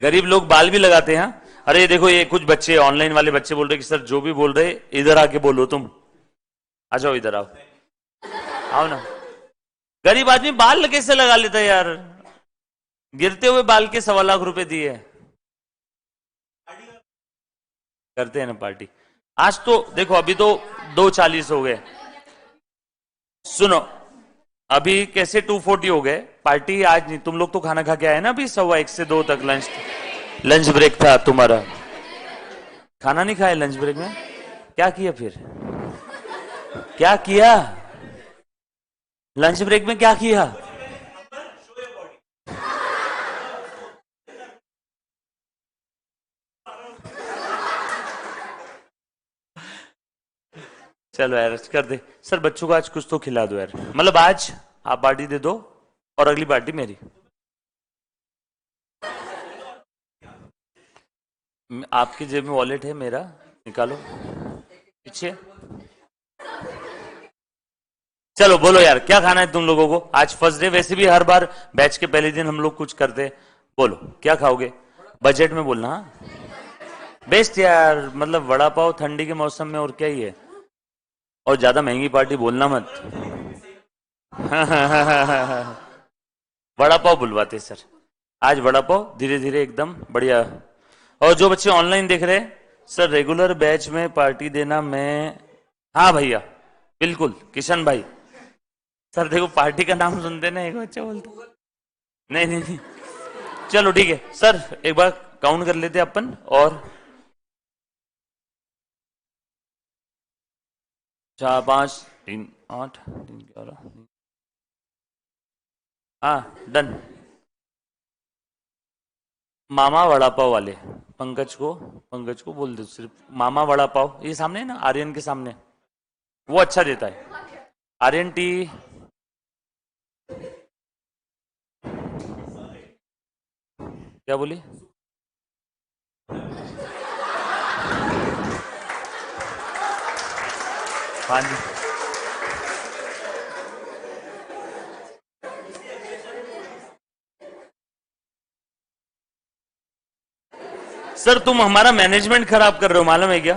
S1: गरीब लोग बाल भी लगाते हैं। अरे देखो ये कुछ बच्चे ऑनलाइन वाले बच्चे बोल रहे कि सर जो भी बोल रहे इधर आके बोलो तुम। आ जाओ इधर आओ, आओ ना। गरीब आदमी बाल कैसे लगा लेता है यार, गिरते हुए बाल के 1.25 लाख दिए। करते हैं ना पार्टी आज तो। देखो अभी तो 2:40 हो गए। सुनो अभी कैसे 2:40 हो गए, पार्टी आज नहीं। तुम लोग तो खाना खा के आए ना अभी 1:15 से 2 तक, लंच ब्रेक था तुम्हारा। खाना नहीं खाए लंच ब्रेक में, क्या किया फिर, क्या किया लंच ब्रेक में, क्या किया। चलो यार कर दे सर, बच्चों को आज कुछ तो खिला दो यार। मतलब आज आप पार्टी दे दो और अगली पार्टी मेरी। आपकी जेब में वॉलेट है मेरा, निकालो पीछे। चलो बोलो यार क्या खाना है तुम लोगों को आज, फर्स्ट डे। वैसे भी हर बार बैच के पहले दिन हम लोग कुछ करते। बोलो क्या खाओगे, बजट में बोलना। हाँ बेस्ट यार, मतलब वड़ा पाव ठंडी के मौसम में, और क्या ही है। और ज्यादा महंगी पार्टी बोलना मत। वड़ा पाव बुलवाते सर आज, वड़ा पाव धीरे धीरे एकदम बढ़िया। और जो बच्चे ऑनलाइन देख रहे हैं सर, रेगुलर बैच में पार्टी देना मैं। हाँ भैया बिल्कुल किशन भाई। सर देखो पार्टी का नाम सुनते ना एक बच्चा बोलते नहीं नहीं नहीं। चलो ठीक है सर, एक बार काउंट कर लेते अपन। और 4 5 3 8 3 11। हाँ डन। मामा वड़ा पाव वाले पंकज को बोल दो सिर्फ मामा वड़ा पाव। ये सामने है ना आर्यन के सामने, वो अच्छा देता है। आर्यन टी। क्या बोली, पानी। सर तुम हमारा मैनेजमेंट खराब कर रहे हो, मालूम है क्या।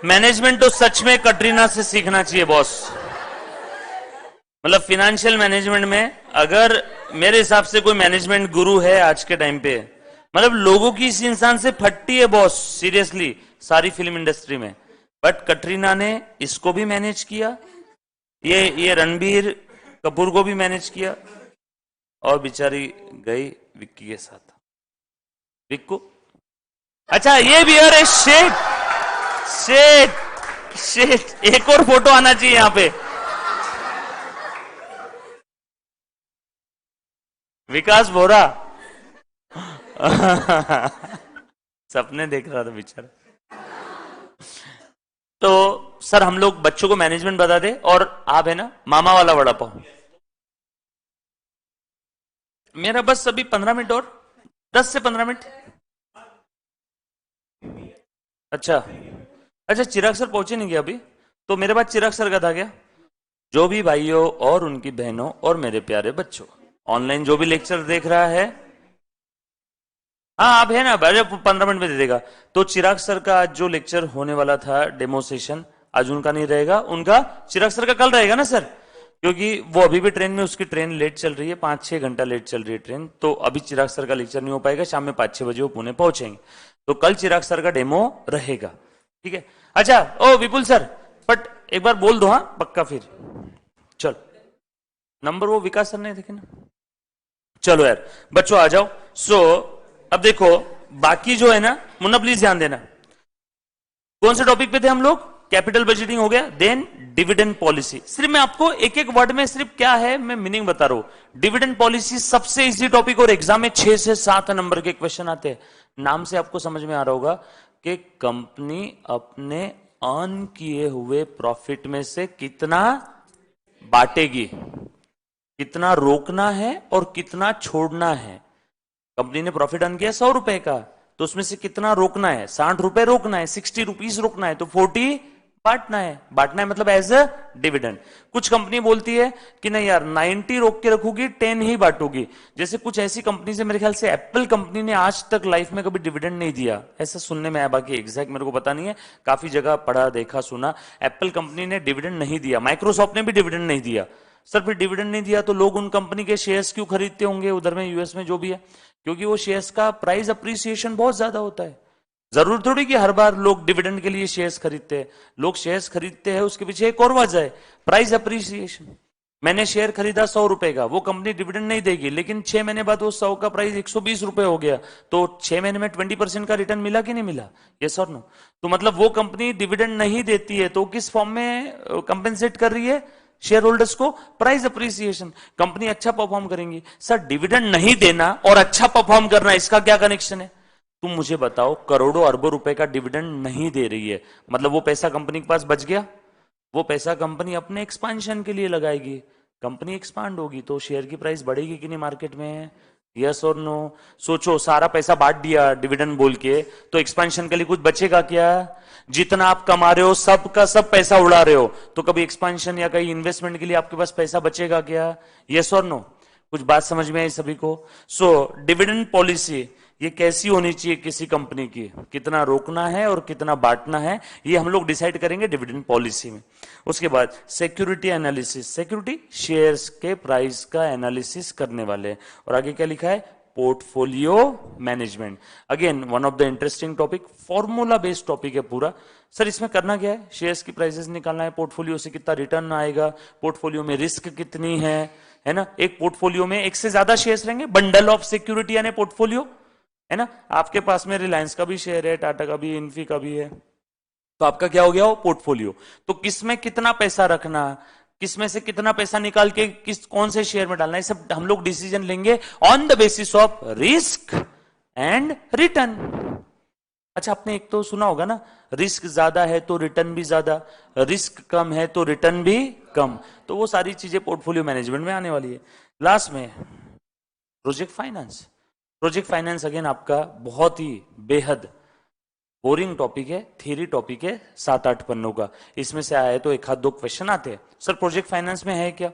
S1: मैनेजमेंट तो सच में कटरीना से सीखना चाहिए बॉस। मतलब फिनेंशियल मैनेजमेंट में अगर मेरे हिसाब से कोई मैनेजमेंट गुरु है आज के टाइम पे, मतलब लोगों की इस इंसान से फटती है बॉस सीरियसली सारी फिल्म इंडस्ट्री में। बट कटरीना ने इसको भी मैनेज किया, ये रणबीर कपूर को भी मैनेज किया, और बेचारी गई विक्की के साथ। विक्कू अच्छा ये भी, अरे शेट शेट शेट, एक और फोटो आना चाहिए यहां पे। विकास बोरा सपने देख रहा था बेचारा। तो सर हम लोग बच्चों को मैनेजमेंट बता दे और आप है ना मामा वाला वड़ा पाव। मेरा बस अभी 15 मिनट और 10 से 15 मिनट। अच्छा अच्छा, चिराग सर पहुंचे नहीं क्या अभी? तो मेरे पास चिराग सर का था क्या? जो भी भाइयों और उनकी बहनों और मेरे प्यारे बच्चों, ऑनलाइन जो भी लेक्चर देख रहा है, हाँ आप है ना, अरे 15 मिनट में दे देगा। तो चिराग सर का आज जो लेक्चर होने वाला था डेमो सेशन, आज उनका नहीं रहेगा, उनका चिराग सर का कल रहेगा ना सर, क्योंकि वो अभी भी ट्रेन में, उसकी ट्रेन लेट चल रही है, 5-6 घंटा लेट चल रही है ट्रेन, तो अभी चिराग सर का लेक्चर नहीं हो पाएगा। शाम में 5-6 बजे वो पुणे पहुंचेंगे, तो कल चिराग सर का डेमो रहेगा, ठीक है। अच्छा ओ विपुल सर, बट एक बार बोल दो हाँ पक्का, फिर चल नंबर वो विकास सर ने देखे ना। चलो यार बच्चों आ जाओ। सो अब देखो बाकी जो है ना, मुन्ना प्लीज ध्यान देना, कौन से टॉपिक पे थे हम लोग? कैपिटल बजटिंग हो गया, देन डिविडेंड पॉलिसी। सिर्फ मैं आपको एक एक वर्ड में सिर्फ क्या है मैं मीनिंग बता रहा हूं। डिविडेंड पॉलिसी सबसे इजी टॉपिक, और एग्जाम में 6 से 7 नंबर के क्वेश्चन आते हैं। नाम से आपको समझ में आ रहा होगा कि कंपनी अपने अर्न किए हुए प्रॉफिट में से कितना बांटेगी, कितना रोकना है और कितना छोड़ना है। कंपनी ने प्रॉफिट अर्न किया 100 रुपए का, तो उसमें से कितना रोकना है? 60 रुपए रोकना है, 60 रुपीज रोकना है, तो 40 बांटना है। बांटना है मतलब एज अ डिविडेंड। कुछ कंपनी बोलती है कि नहीं यार 90 रोक के रखूंगी, 10 ही बांटूगी। जैसे कुछ ऐसी कंपनी से, मेरे ख्याल से एप्पल कंपनी ने आज तक लाइफ में कभी डिविडेंड नहीं दिया, ऐसा सुनने में आया, बाकी एग्जैक्ट मेरे को पता नहीं है, काफी जगह पढ़ा देखा सुना, एप्पल कंपनी ने डिविडेंड नहीं दिया। माइक्रोसॉफ्ट ने भी डिविडेंड नहीं दिया। सर फिर डिविडेंड नहीं दिया तो लोग उन कंपनी के शेयर्स क्यों खरीदते होंगे उधर में, यूएस में जो भी है? क्योंकि वो शेयर्स का प्राइस अप्रिसिएशन बहुत ज्यादा होता है। जरूर थोड़ी कि हर बार लोग डिविडेंड के लिए शेयर्स खरीदते हैं। लोग शेयर्स खरीदते हैं, उसके पीछे एक और वजह है, प्राइस अप्रिसिएशन। मैंने शेयर खरीदा 100 रुपए का, वो कंपनी डिविडेंड नहीं देगी, लेकिन 6 महीने बाद वो 100 का प्राइस 120 रुपए हो गया, तो 6 महीने में 20% का रिटर्न मिला कि नहीं मिला? यस और नो? तो मतलब वो कंपनी डिविडेंड नहीं देती है, तो किस फॉर्म में कंपेंसेट कर रही है शेयर होल्डर्स को? Price appreciation. कंपनी अच्छा परफॉर्म करेंगी। सर डिविडेंड नहीं देना और अच्छा परफॉर्म करना, इसका क्या कनेक्शन है? तुम मुझे बताओ, करोड़ों अरबों रुपए का डिविडेंड नहीं दे रही है, मतलब वो पैसा कंपनी के पास बच गया, वो पैसा कंपनी अपने एक्सपांशन के लिए लगाएगी। कंपनी एक्सपांड होगी तो शेयर की प्राइस बढ़ेगी कि नहीं मार्केट में? यस और नो? सोचो, सारा पैसा बांट दिया डिविडेंड बोल के, तो एक्सपांशन के लिए कुछ बचेगा क्या? जितना आप कमा रहे हो सब का सब पैसा उड़ा रहे हो, तो कभी एक्सपांशन या कहीं इन्वेस्टमेंट के लिए आपके पास पैसा बचेगा क्या? यस और नो? कुछ बात समझ में आई सभी को? सो डिविडेंड पॉलिसी ये कैसी होनी चाहिए किसी कंपनी की, कितना रोकना है और कितना बांटना है, ये हम लोग डिसाइड करेंगे डिविडेंड पॉलिसी में। उसके बाद सिक्योरिटी एनालिसिस, सिक्योरिटी शेयर्स के प्राइस का एनालिसिस करने वाले। और आगे क्या लिखा है? Portfolio management. Again one of the interesting topic, formula based topic है पूरा। सर इसमें करना क्या है? शेयर्स की प्राइसेस निकालना है, पोर्टफोलियो से कितना रिटर्न आएगा, पोर्टफोलियो में रिस्क कितनी है ना? एक पोर्टफोलियो में एक से ज्यादा शेयर्स रहेंगे, बंडल ऑफ सिक्योरिटी यानी पोर्टफोलियो, है ना? आपके पास में रिलायंस का भी शेयर है, टाटा का भी, इन्फी का भी है, तो आपका क्या हो गया? वो पोर्टफोलियो। तो किसमें कितना पैसा रखना, किसमें से कितना पैसा निकाल के किस कौन से शेयर में डालना, ये सब हम लोग डिसीजन लेंगे on the basis of risk and return. अच्छा आपने एक तो सुना होगा ना, रिस्क ज्यादा है तो रिटर्न भी ज्यादा, रिस्क कम है तो रिटर्न भी कम। तो वो सारी चीजें पोर्टफोलियो मैनेजमेंट में आने वाली है। लास्ट में project finance. Project finance again आपका बहुत ही बेहद बोरिंग टॉपिक है, थ्योरी टॉपिक है, 7-8 पन्नों का। इसमें से आया है तो 1-2 क्वेश्चन आते हैं, सर प्रोजेक्ट फाइनेंस में है क्या?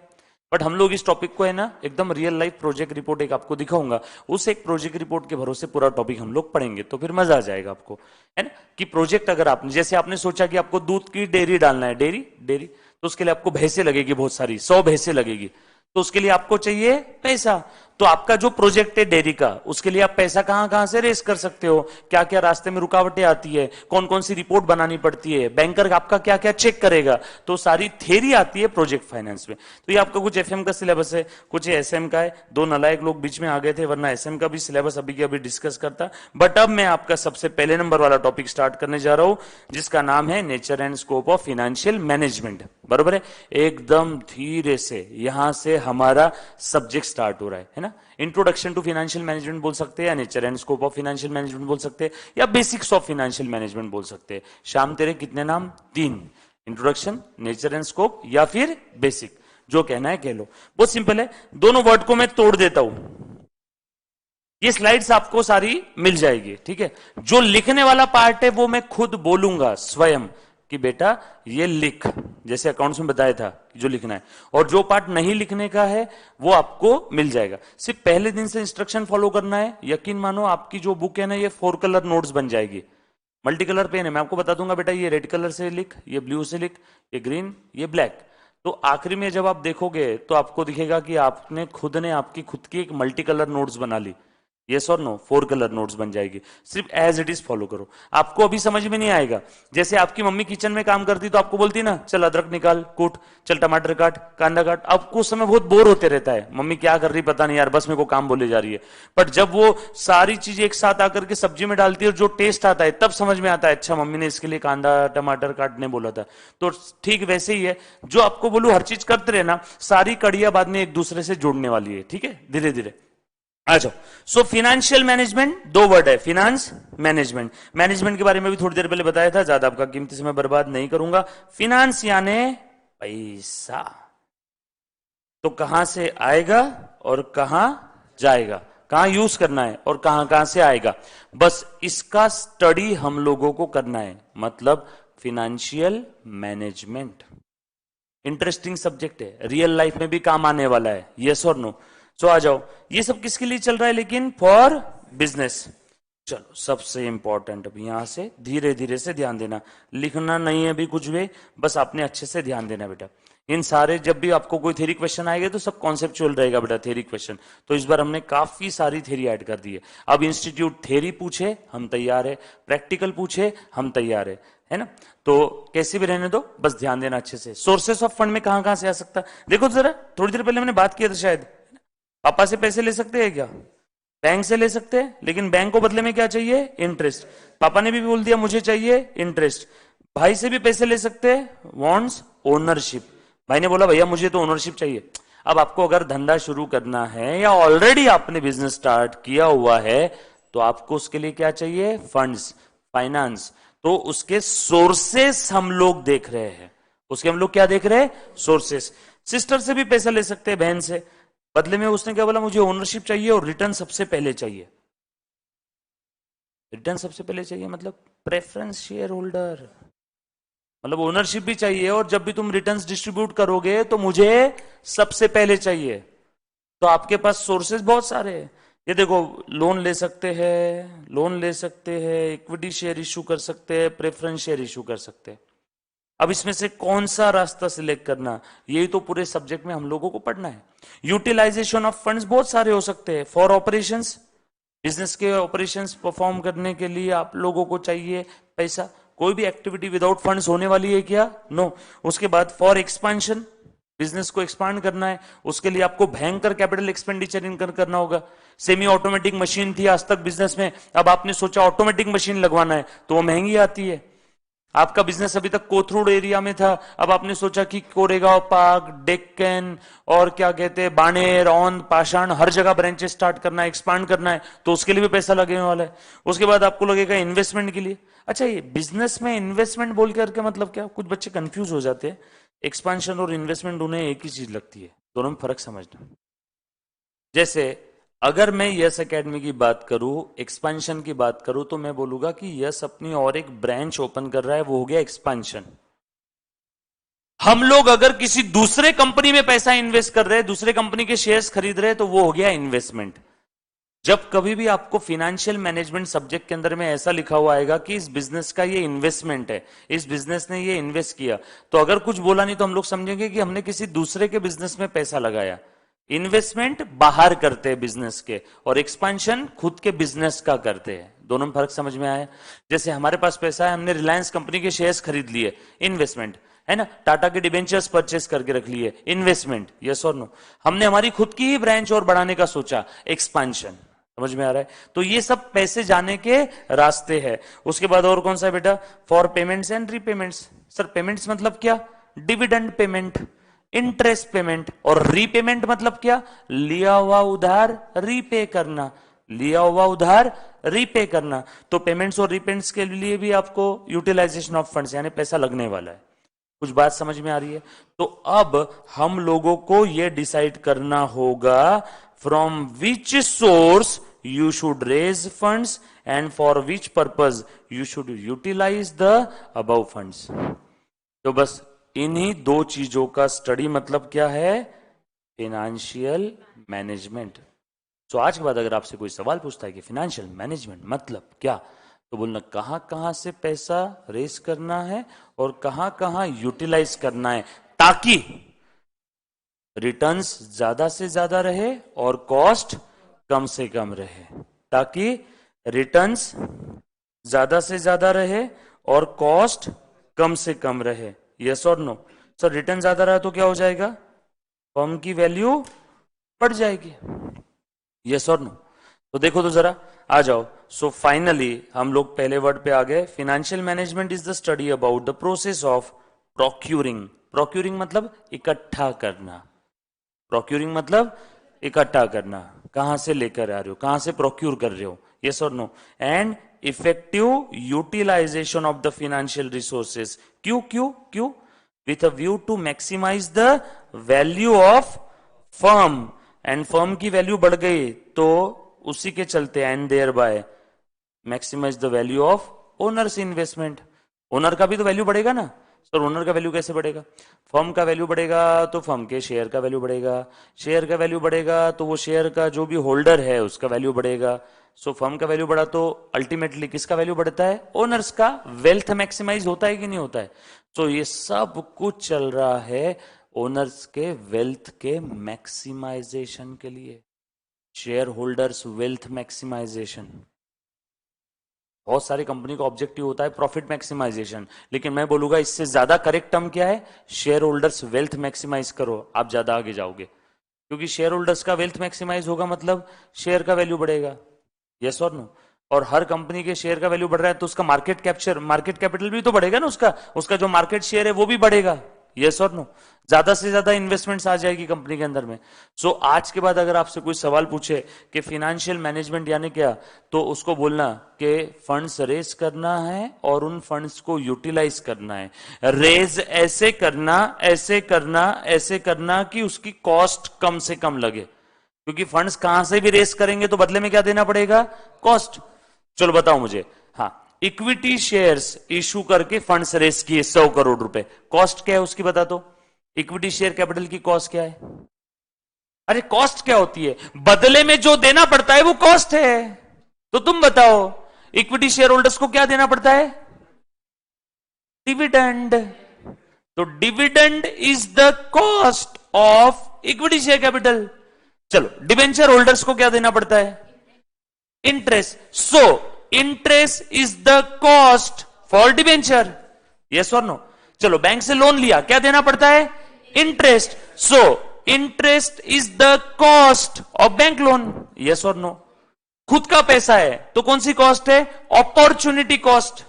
S1: बट हम लोग इस टॉपिक को है ना एकदम रियल लाइफ प्रोजेक्ट रिपोर्ट एक आपको दिखाऊंगा, उस एक प्रोजेक्ट रिपोर्ट के भरोसे पूरा टॉपिक हम लोग पढ़ेंगे, तो फिर मजा आ जाएगा आपको, है ना? कि प्रोजेक्ट अगर आपने, जैसे आपने सोचा कि आपको दूध की डेयरी डालना है, डेयरी तो उसके लिए आपको भैंसें लगेगी, बहुत सारी 100 भैंसें लगेगी, तो उसके लिए आपको चाहिए पैसा। तो आपका जो प्रोजेक्ट है डेयरी का, उसके लिए आप पैसा कहां कहां से रेस कर सकते हो, क्या क्या रास्ते में रुकावटें आती है, कौन कौन सी रिपोर्ट बनानी पड़ती है, बैंकर आपका क्या क्या चेक करेगा, तो सारी थ्योरी आती है प्रोजेक्ट फाइनेंस में। तो ये आपका कुछ एफएम का सिलेबस है, कुछ एसएम का है। 2 नालायक लोग बीच में आ गए थे, वरना एसएम का भी सिलेबस अभी के अभी डिस्कस करता। बट अब मैं आपका सबसे पहले नंबर वाला टॉपिक स्टार्ट करने जा रहा हूं, जिसका नाम है nature and scope of financial management. बरोबर है? एकदम धीरे से यहां से हमारा सब्जेक्ट स्टार्ट हो रहा है ना? इंट्रोडक्शन टू फाइनेंशियल मैनेजमेंट बोल सकते हैं, या nature and scope of financial management बोल सकते हैं, या बेसिक्स ऑफ फाइनेंशियल मैनेजमेंट बोल सकते हैं। शाम तेरे कितने नाम? 3। इंट्रोडक्शन, नेचर एंड स्कोप, या फिर बेसिक, जो कहना है कह लो। बहुत सिंपल है। दोनों वर्ड को मैं तोड़ देता हूं, ये स्लाइड्स आपको सारी मिल जाएगी, ठीक है। जो लिखने वाला पार्ट है वो मैं खुद बोलूंगा स्वयं कि बेटा ये लिख, जैसे अकाउंट्स में बताया था जो लिखना है, और जो पार्ट नहीं लिखने का है वो आपको मिल जाएगा। सिर्फ पहले दिन से इंस्ट्रक्शन फॉलो करना है। यकीन मानो आपकी जो बुक है ना, ये 4 कलर नोट्स बन जाएगी। मल्टी कलर पेन है, मैं आपको बता दूंगा बेटा ये रेड कलर से लिख, ये ब्लू से लिख, ये ग्रीन, ये ब्लैक। तो आखिरी में जब आप देखोगे तो आपको दिखेगा कि आपने खुद ने आपकी खुद की एक मल्टी कलर नोट्स बना ली। यस और नो, 4 कलर नोट्स बन जाएगी। सिर्फ एज इट इज फॉलो करो। आपको अभी समझ में नहीं आएगा। जैसे आपकी मम्मी किचन में काम करती तो आपको बोलती ना, चल अदरक निकाल कूट, चल टमाटर काट, कांदा काट। आपको उस समय बहुत बोर होते रहता है, मम्मी क्या कर रही पता नहीं यार, बस मेरे को काम बोले जा रही है। बट जब वो सारी चीजें एक साथ आकर के सब्जी में डालती है और जो टेस्ट आता है, तब समझ में आता है अच्छा मम्मी ने इसके लिए कांदा टमाटर काटने बोला था। तो ठीक वैसे ही है, जो आपको बोलूं हर चीज करते रहना, सारी कड़ियां बाद में एक दूसरे से जोड़ने वाली है, ठीक है, धीरे धीरे आ जाओ। सो फिनेंशियल मैनेजमेंट, 2 वर्ड है, फिनांस, मैनेजमेंट। मैनेजमेंट के बारे में भी थोड़ी देर पहले बताया था, ज्यादा आपका कीमती समय बर्बाद नहीं करूंगा। फिनांस यानी पैसा, तो कहां से आएगा और कहां जाएगा, कहां यूज करना है और कहां कहां से आएगा, बस इसका स्टडी हम लोगों को करना है। मतलब फिनेंशियल मैनेजमेंट इंटरेस्टिंग सब्जेक्ट है, रियल लाइफ में भी काम आने वाला है। यस और नो? सो आ जाओ। ये सब किसके लिए चल रहा है लेकिन? For business. चलो सबसे इंपॉर्टेंट, अब यहां से धीरे धीरे से ध्यान देना, लिखना नहीं है अभी कुछ भी, बस आपने अच्छे से ध्यान देना बेटा। इन सारे जब भी आपको कोई थ्योरी क्वेश्चन आएगा तो सब कॉन्सेप्चुअल रहेगा बेटा, थ्योरी क्वेश्चन। तो इस बार हमने काफी सारी थ्योरी ऐड कर दी है। अब इंस्टीट्यूट थ्योरी पूछे हम तैयार है, प्रैक्टिकल पूछे हम तैयार है ना? तो कैसे भी रहने दो, बस ध्यान देना अच्छे से। सोर्सेस ऑफ फंड में कहां कहां से आ सकता है, देखो जरा, थोड़ी देर पहले मैंने बात किया था शायद, पापा से पैसे ले सकते हैं क्या? बैंक से ले सकते हैं, लेकिन बैंक को बदले में क्या चाहिए? इंटरेस्ट। पापा ने भी बोल दिया मुझे चाहिए इंटरेस्ट। भाई से भी पैसे ले सकते हैं, वॉन्ट्स ओनरशिप। भाई ने बोला भैया मुझे तो ओनरशिप चाहिए। अब आपको अगर धंधा शुरू करना है या ऑलरेडी आपने बिजनेस स्टार्ट किया हुआ है तो आपको उसके लिए क्या चाहिए? Funds, finance. तो उसके सोर्सेस हम लोग देख रहे हैं, उसके हम लोग क्या देख रहे हैं? सोर्सेस। सिस्टर से भी पैसा ले सकते हैं, बहन से, बदले में उसने क्या बोला? मुझे ओनरशिप चाहिए और रिटर्न सबसे पहले चाहिए। रिटर्न सबसे पहले चाहिए मतलब प्रेफरेंस शेयर होल्डर, मतलब ओनरशिप भी चाहिए, और जब भी तुम रिटर्न्स डिस्ट्रीब्यूट करोगे तो मुझे सबसे पहले चाहिए। तो आपके पास सोर्सेस बहुत सारे हैं। ये देखो, लोन ले सकते हैं, लोन ले सकते हैं, इक्विटी शेयर इशू कर सकते हैं, प्रेफरेंस शेयर इशू कर सकते हैं। अब इसमें से कौन सा रास्ता सिलेक्ट करना, यही तो पूरे सब्जेक्ट में हम लोगों को पढ़ना है। यूटिलाइजेशन ऑफ फंड्स बहुत सारे हो सकते हैं। फॉर ऑपरेशंस, बिजनेस के ऑपरेशंस परफॉर्म करने के लिए आप लोगों को चाहिए पैसा। कोई भी एक्टिविटी विदाउट फंड्स होने वाली है क्या? नो। उसके बाद फॉर एक्सपेंशन, बिजनेस को एक्सपांड करना है, उसके लिए आपको भयंकर कैपिटल एक्सपेंडिचर इनकर करना होगा। सेमी ऑटोमेटिक मशीन थी आज तक बिजनेस में, अब आपने सोचा ऑटोमेटिक मशीन लगवाना है तो वो महंगी आती है। आपका बिजनेस अभी तक कोथरूड एरिया में था, अब आपने सोचा कि कोरेगांव, पार्क, डेक्कन और क्या कहते हैं बानेर, औंध, पाषाण, हर जगह ब्रांचेस स्टार्ट करना है, एक्सपांड करना है, तो उसके लिए भी पैसा लगने वाला है। उसके बाद आपको लगेगा इन्वेस्टमेंट के लिए। अच्छा, ये बिजनेस में इन्वेस्टमेंट बोल करके मतलब क्या? कुछ बच्चे कंफ्यूज हो जाते हैं। एक्सपांशन और इन्वेस्टमेंट उन्हें एक ही चीज लगती है, दोनों में फर्क समझना। जैसे अगर मैं यस एकेडमी की बात करूं, एक्सपेंशन की बात करूं, तो मैं बोलूंगा कि यस अपनी और एक ब्रांच ओपन कर रहा है, वो हो गया एक्सपेंशन। हम लोग अगर किसी दूसरे कंपनी में पैसा इन्वेस्ट कर रहे हैं, दूसरे कंपनी के शेयर्स खरीद रहे हैं, तो वो हो गया इन्वेस्टमेंट। जब कभी भी आपको फिनेंशियल मैनेजमेंट सब्जेक्ट के अंदर में ऐसा लिखा हुआ आएगा कि इस बिजनेस का ये इन्वेस्टमेंट है, इस बिजनेस ने ये इन्वेस्ट किया, तो अगर कुछ बोला नहीं तो हम लोग समझेंगे कि हमने किसी दूसरे के बिजनेस में पैसा लगाया। इन्वेस्टमेंट बाहर करते हैं बिजनेस के, और एक्सपेंशन खुद के बिजनेस का करते हैं। दोनों में फर्क समझ में आया? जैसे हमारे पास पैसा है, हमने रिलायंस कंपनी के शेयर्स खरीद लिए, इन्वेस्टमेंट है ना। टाटा के डिबेंचर्स परचेस करके रख लिए, इन्वेस्टमेंट। यस और नो? हमने हमारी खुद की ही ब्रांच और बढ़ाने का सोचा, एक्सपेंशन। समझ में आ रहा है? तो ये सब पैसे जाने के रास्ते हैं। उसके बाद और कौन सा है बेटा? For payments and repayments. Sir payments मतलब क्या? Dividend payment, interest payment. और रीपेमेंट मतलब क्या? लिया हुआ उधार रीपे करना, लिया हुआ उधार रीपे करना। तो पेमेंट्स और रीपेमेंट्स के लिए भी आपको यूटिलाइजेशन ऑफ फंड्स यानी पैसा लगने वाला है। कुछ बात समझ में आ रही है? तो अब हम लोगों को यह डिसाइड करना होगा from which source you should raise funds and for which purpose you should utilize the above funds. तो बस इन्हीं दो चीजों का स्टडी मतलब क्या है? Financial management. तो आज के बाद अगर आपसे कोई सवाल पूछता है कि फाइनेंशियल मैनेजमेंट मतलब क्या, तो बोलना कहां कहां से पैसा रेस करना है और कहां कहां यूटिलाइज करना है ताकि रिटर्न्स ज्यादा से ज्यादा रहे और कॉस्ट कम से कम रहे. ताकि रिटर्न्स ज्यादा से ज्यादा रहे और कॉस्ट कम से कम रहे. यस और नो? सर रिटर्न ज्यादा रहा तो क्या हो जाएगा? फर्म की वैल्यू बढ़ जाएगी. यस और नो? तो देखो तो जरा, आ जाओ. सो फाइनली हम लोग पहले वर्ड पे आ गए. Financial management is the study about the process of procuring. Procuring मतलब इकट्ठा करना. प्रोक्यूरिंग मतलब इकट्ठा करना. कहां से लेकर आ रहे हो, कहां से प्रोक्यूर कर रहे हो. यस और no? And effective utilisation of the financial resources. क्यों क्यों क्यों? With a view to maximise the value of firm. And firm की वैल्यू बढ़ गई तो उसी के चलते and thereby maximise the value of owners investment. Owner का भी तो वैल्यू बढ़ेगा ना. सर ओनर का वैल्यू कैसे बढ़ेगा? फर्म का वैल्यू बढ़ेगा तो फर्म के शेयर का वैल्यू बढ़ेगा. शेयर का वैल्यू बढ़ेगा तो वो शेयर का जो भी होल्डर है उसका वैल्यू बढ़ेगा. सो फर्म का वैल्यू बढ़ा तो अल्टीमेटली किसका वैल्यू बढ़ता है? ओनर्स का. वेल्थ मैक्सिमाइज होता है कि नहीं होता है? सो ये सब कुछ चल रहा है ओनर्स के वेल्थ के मैक्सिमाइजेशन के लिए. Shareholders wealth maximisation. बहुत सारी कंपनी का ऑब्जेक्टिव होता है प्रॉफिट मैक्सिमाइजेशन, लेकिन मैं बोलूंगा इससे ज्यादा करेक्ट टर्म क्या है? शेयर होल्डर्स वेल्थ मैक्सिमाइज करो, आप ज्यादा आगे जाओगे. क्योंकि शेयर होल्डर्स का वेल्थ मैक्सिमाइज होगा मतलब शेयर का वैल्यू बढ़ेगा. यस और नो? और हर कंपनी के शेयर का वैल्यू बढ़ रहा है तो उसका मार्केट कैप्चर, मार्केट कैपिटल भी तो बढ़ेगा ना. उसका जो मार्केट शेयर है वो भी बढ़ेगा. यस और नो? ज्यादा से ज्यादा इन्वेस्टमेंट्स आ जाएगी कंपनी के अंदर में. सो आज के बाद अगर आपसे कोई सवाल पूछे कि फाइनेंशियल मैनेजमेंट यानी क्या, तो उसको बोलना कि फंड्स रेज करना है और उन फंड्स को यूटिलाइज करना है. रेज ऐसे करना, ऐसे करना, ऐसे करना कि उसकी कॉस्ट कम से कम लगे. क्योंकि फंड्स कहां से भी रेस करेंगे तो बदले में क्या देना पड़ेगा? कॉस्ट. चलो बताओ मुझे. हाँ, इक्विटी शेयर्स इशू करके फंड्स रेस किए 100 करोड़ रुपए. कॉस्ट क्या है उसकी बता दो. इक्विटी शेयर कैपिटल की कॉस्ट क्या है? अरे कॉस्ट क्या होती है? बदले में जो देना पड़ता है वो कॉस्ट है. तो तुम बताओ इक्विटी शेयर होल्डर्स को क्या देना पड़ता है? डिविडेंड. तो dividend is the cost of equity share capital. चलो डिबेंचर होल्डर्स को क्या देना पड़ता है? Interest. So interest is the cost for debenture. Yes और नो? चलो बैंक से लोन लिया, क्या देना पड़ता है? Interest. So interest is the cost of bank loan. Yes और नो? खुद का पैसा है तो कौन सी कॉस्ट है? Opportunity cost.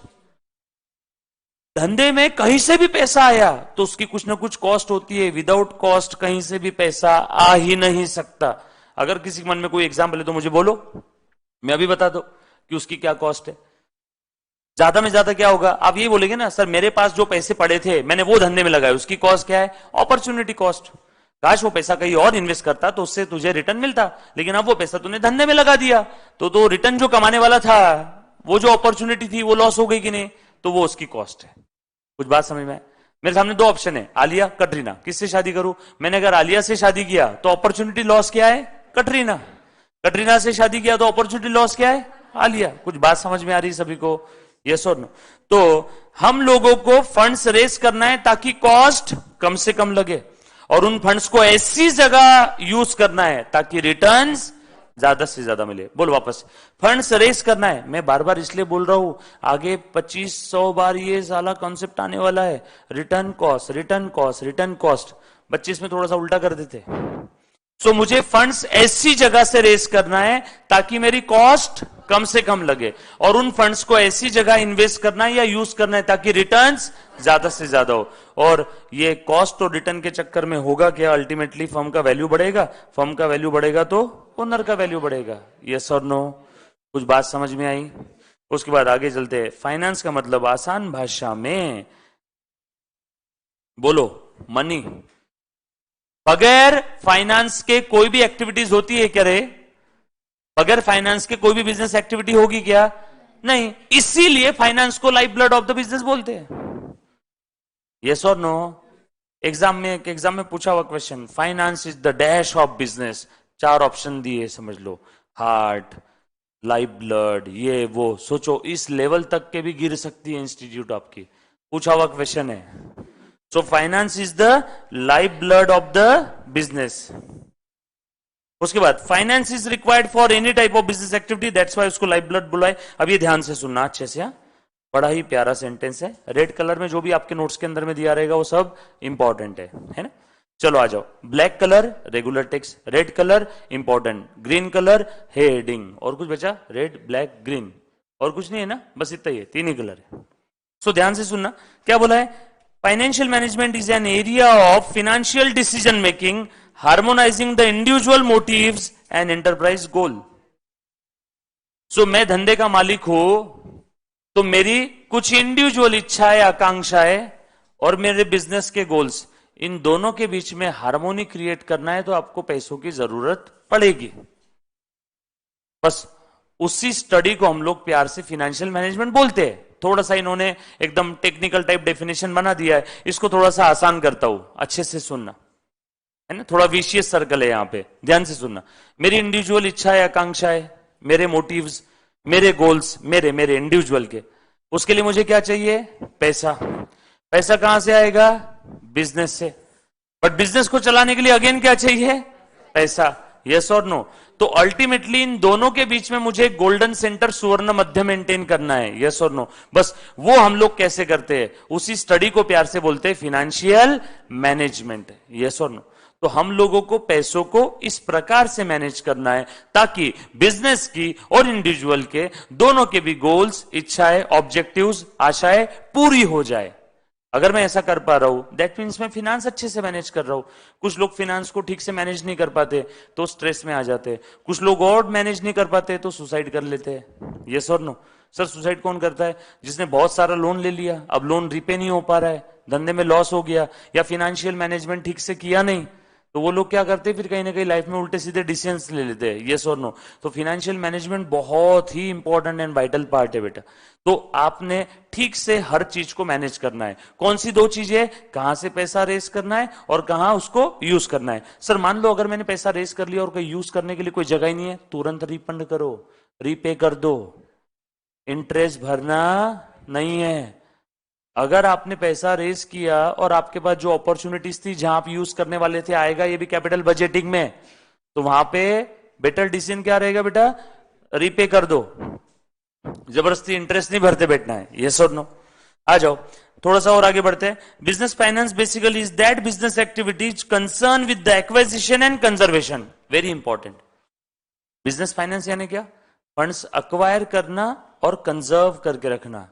S1: धंधे में कहीं से भी पैसा आया तो उसकी कुछ ना कुछ कॉस्ट होती है. विदाउट कॉस्ट कहीं से भी पैसा आ ही नहीं सकता. अगर किसी के मन में कोई एग्जाम्पल है तो मुझे बोलो, मैं अभी बता दो कि उसकी क्या कॉस्ट है. ज्यादा में ज्यादा क्या होगा? आप ये बोलेंगे ना, सर मेरे पास जो पैसे पड़े थे मैंने वो धंधे में लगाए, उसकी कॉस्ट क्या है? Opportunity cost. काश वो पैसा कहीं और इन्वेस्ट करता तो उससे तुझे रिटर्न मिलता, लेकिन अब वो पैसा तूने धंधे में लगा दिया तो रिटर्न जो कमाने वाला था, वो जो अपॉर्चुनिटी थी वो लॉस हो गई कि नहीं, तो वो उसकी कॉस्ट है. कुछ बात समझ में? मेरे सामने दो ऑप्शन है, आलिया कटरीना. किससे शादी करूं? मैंने अगर आलिया से शादी किया तो अपॉर्चुनिटी लॉस क्या है? कटरीना. कटरीना से शादी किया तो अपॉर्चुनिटी लॉस क्या है? आलिया. कुछ बात समझ में आ रही सभी को? यस और नो? तो हम लोगों को फंड्स रेस करना है ताकि कॉस्ट कम से कम लगे और उन फंड्स को ऐसी जगह यूज करना है ताकि रिटर्न्स ज्यादा से ज्यादा मिले. बोल वापस. फंड्स रेस करना है. मैं बार बार इसलिए बोल रहा हूं, आगे 2500 बार ये साला कॉन्सेप्ट आने वाला है. Return cost, return cost, return cost. बच्चे इसमें थोड़ा सा उल्टा कर देते. सो मुझे फंड्स ऐसी जगह से रेस करना है ताकि मेरी कॉस्ट कम से कम लगे और उन फंड्स को ऐसी जगह इन्वेस्ट करना है या यूज करना है ताकि रिटर्न्स ज्यादा से ज्यादा हो. और ये कॉस्ट और रिटर्न के चक्कर में होगा क्या? अल्टीमेटली फर्म का वैल्यू बढ़ेगा. फर्म का वैल्यू बढ़ेगा तो ओनर का वैल्यू बढ़ेगा. यस और नो? कुछ बात समझ में आई? उसके बाद आगे चलते हैं. फाइनेंस का मतलब आसान भाषा में बोलो, मनी। बगैर फाइनेंस के कोई भी एक्टिविटीज होती है क्या रे? बगैर फाइनेंस के कोई भी बिजनेस एक्टिविटी होगी क्या? नहीं। इसीलिए फाइनेंस को life blood of the business बोलते हैं। यस और नो? एग्जाम में पूछा हुआ question, finance is the dash of business, 4 option दिए, समझ लो, हार्ट, लाइफ ब्लड, ये वो, सोचो इस लेवल तक के भी गिर सकती है इंस्टीट्यूट आपकी, पूछा हुआ क्वेश्चन है। So finance is the life blood of the business. उसके बाद finance is required for any type of business activity, that's why उसको लाइफ ब्लड बुलाए। अब ये ध्यान से सुनना अच्छे से, बड़ा ही प्यारा सेंटेंस है। रेड कलर में जो भी आपके नोट्स के अंदर में दिया रहेगा वो सब इंपॉर्टेंट है ना? चलो आ जाओ। Black colour regular text, red colour important, green colour heading, और कुछ बचा? रेड, ब्लैक, ग्रीन, और कुछ नहीं है ना? बस इतना ही है, 3 ही कलर है। सो ध्यान से सुनना क्या बोला है। Financial management is an area of financial decision making, harmonising the individual motives and enterprise goal. So मैं धंधे का मालिक हूं तो मेरी कुछ इंडिविजुअल इच्छाएं, आकांक्षाएं और मेरे बिजनेस के गोल्स, इन दोनों के बीच में हार्मोनी क्रिएट करना है तो आपको पैसों की जरूरत पड़ेगी। बस उसी स्टडी को हम लोग प्यार से फाइनेंशियल मैनेजमेंट बोलते हैं। थोड़ा सा इन्होंने एकदम टेक्निकल टाइप डेफिनेशन बना दिया है, इसको थोड़ा सा आसान करता हूं, अच्छे से सुनना है ना? थोड़ा विशियस सर्कल है यहां पे, ध्यान से सुनना। मेरी इंडिविजुअल इच्छाएं, आकांक्षाएं, मेरे मोटिव्स, मेरे गोल्स, मेरे इंडिविजुअल के, उसके लिए मुझे क्या चाहिए? पैसा। पैसा कहां से आएगा? बिजनेस से। बट बिजनेस को चलाने के लिए अगेन क्या चाहिए? पैसा। यस और नो? तो अल्टीमेटली इन दोनों के बीच में मुझे गोल्डन सेंटर, सुवर्ण मध्य मेंटेन करना है। यस और नो? बस वो हम लोग कैसे करते हैं, उसी स्टडी को प्यार से बोलते हैं फाइनेंशियल मैनेजमेंट। यस और नो? तो हम लोगों को पैसों को इस प्रकार से मैनेज करना है ताकि बिजनेस की और इंडिविजुअल के दोनों के भी गोल्स, इच्छाएं, ऑब्जेक्टिव्स, आशाएं पूरी हो जाए। अगर मैं ऐसा कर पा रहा हूं, दैट मीन्स मैं फिनांस अच्छे से मैनेज कर रहा हूं। कुछ लोग फिनांस को ठीक से मैनेज नहीं कर पाते तो स्ट्रेस में आ जाते हैं, कुछ लोग और मैनेज नहीं कर पाते तो सुसाइड कर लेते हैं। यस और नो? सर सुसाइड कौन करता है? जिसने बहुत सारा लोन ले लिया, अब लोन रिपे नहीं हो पा रहा है, धंधे में लॉस हो गया, या फिनेंशियल मैनेजमेंट ठीक से किया नहीं, तो वो लोग क्या करते हैं, फिर कहीं ना कहीं लाइफ में उल्टे सीधे डिसीजंस ले लेते हैं। यस और नो? तो फाइनेंशियल मैनेजमेंट बहुत ही इंपॉर्टेंट एंड वाइटल पार्ट है बेटा। तो आपने ठीक से हर चीज को मैनेज करना है। कौन सी 2 चीजें? कहां से पैसा रेस करना है और कहां उसको यूज करना है। सर मान लो अगर मैंने पैसा रेस कर लिया और कोई यूज करने के लिए कोई जगह ही नहीं है, तुरंत रिफंड करो, रीपे कर दो, इंटरेस्ट भरना नहीं है। अगर आपने पैसा रेस किया और आपके पास जो अपॉर्चुनिटीज थी जहां आप यूज करने वाले थे, आएगा ये भी कैपिटल बजटिंग में, तो वहां पे बेटर डिसीजन क्या रहेगा बेटा? रीपे कर दो, जबरदस्ती इंटरेस्ट नहीं भरते बैठना है। यस और नो? आ जाओ थोड़ा सा और आगे बढ़ते हैं। Business finance basically is that business activities concern with the acquisition and conservation. Very important. Business finance यानी क्या? फंड्स अक्वायर करना और कंजर्व करके रखना।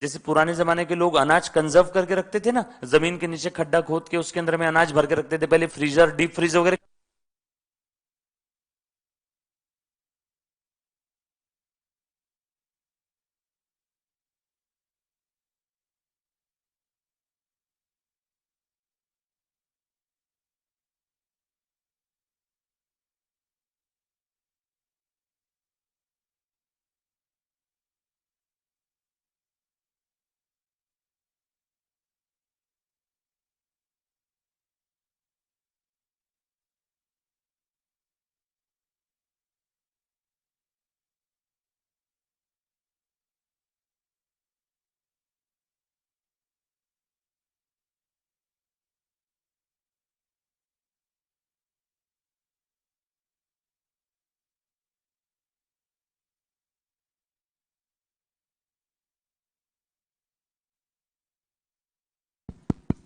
S1: जैसे पुराने जमाने के लोग अनाज कंजर्व करके रखते थे ना, जमीन के नीचे खड्डा खोद के उसके अंदर में अनाज भर के रखते थे, पहले फ्रीजर, डीप फ्रीज वगैरह।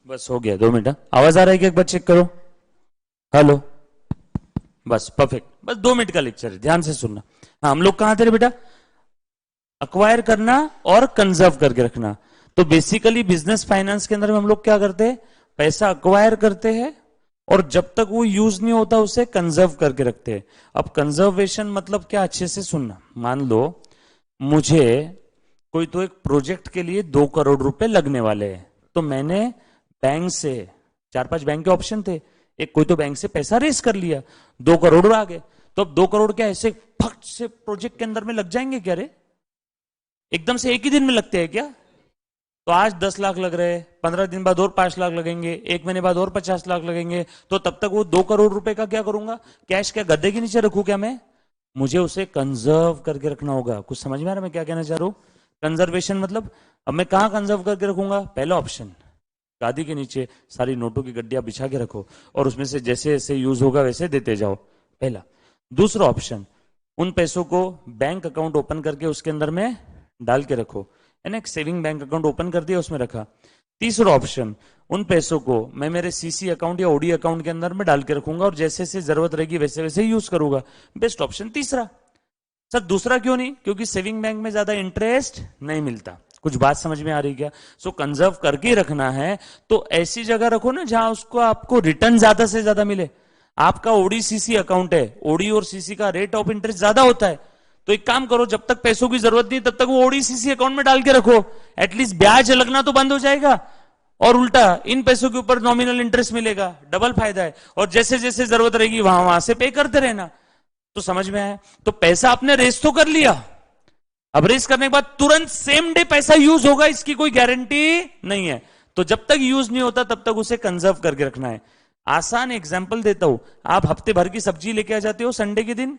S1: बस हो गया, 2 मिनट। आवाज आ रहा है कि एक बार चेक करो? हेलो? बस परफेक्ट। बस 2 मिनट का लेक्चर है, ध्यान से सुनना। हाँ, हम लोग कहां थे बेटा? अक्वायर करना और कंजर्व करके रखना। तो बेसिकली बिजनेस फाइनेंस के अंदर में हम लोग क्या करते हैं? पैसा अक्वायर करते हैं और जब तक वो यूज नहीं होता उसे कंजर्व करके रखते हैं। अब कंजर्वेशन मतलब क्या, अच्छे से सुनना। मान लो मुझे कोई तो एक प्रोजेक्ट के लिए 2 करोड़ रुपए लगने वाले हैं, तो मैंने बैंक से 4-5 बैंक के ऑप्शन थे, एक कोई तो बैंक से पैसा रेस कर लिया, 2 करोड़ आ गए, तो अब 2 करोड़ क्या ऐसे फट से प्रोजेक्ट के अंदर में लग जाएंगे क्या रे? एकदम से एक ही दिन में लगते हैं क्या? तो आज 10 लाख लग रहे हैं, 15 दिन बाद और 5 लाख लगेंगे, 1 महीने बाद और 50 लाख लगेंगे, तो तब तक वो 2 करोड़ रुपए का क्या करूंगा? कैश क्या गद्दे के नीचे रखूं क्या मैं? मुझे उसे कंजर्व करके रखना होगा। कुछ समझ में आ रहा है मैं क्या कहना चाह रहा हूं? कंजर्वेशन मतलब अब मैं कहां कंजर्व करके रखूंगा? पहला ऑप्शन, गादी के नीचे सारी नोटों की गड्डियां बिछा के रखो और उसमें से जैसे जैसे यूज होगा वैसे देते जाओ, पहला। दूसरा ऑप्शन, उन पैसों को बैंक अकाउंट ओपन करके उसके अंदर में डाल के रखो, है ना, एक सेविंग बैंक अकाउंट ओपन कर दिया, उसमें रखा। तीसरा ऑप्शन, उन पैसों को मैं मेरे सीसी अकाउंट या ओडी अकाउंट के अंदर में डाल के रखूंगा और जैसे जैसे जरूरत रहेगी वैसे वैसे यूज करूंगा। बेस्ट ऑप्शन तीसरा। सर दूसरा क्यों नहीं? क्योंकि सेविंग बैंक में ज्यादा इंटरेस्ट नहीं मिलता। कुछ बात समझ में आ रही क्या? सो कंजर्व करके रखना है तो ऐसी जगह रखो ना जहां उसको आपको रिटर्न ज्यादा से ज्यादा मिले। आपका ओडी सीसी अकाउंट है, ओडी और सीसी का रेट ऑफ इंटरेस्ट ज्यादा होता है, तो एक काम करो, जब तक पैसों की जरूरत नहीं तब तक वो ओडी सीसी अकाउंट में डाल के रखो, एटलीस्ट ब्याज लगना तो बंद हो जाएगा और उल्टा इन पैसों के ऊपर नॉमिनल इंटरेस्ट मिलेगा, डबल फायदा है। और जैसे जैसे जरूरत रहेगी वहां वहां से पे करते रहना। तो समझ में आया? तो पैसा आपने रेस तो कर लिया, अब रेस करने के बाद तुरंत सेम डे पैसा यूज होगा इसकी कोई गारंटी नहीं है, तो जब तक यूज नहीं होता तब तक उसे कंजर्व करके रखना है। आसान एग्जांपल देता हूं, आप हफ्ते भर की सब्जी लेके आ जाते हो संडे के दिन,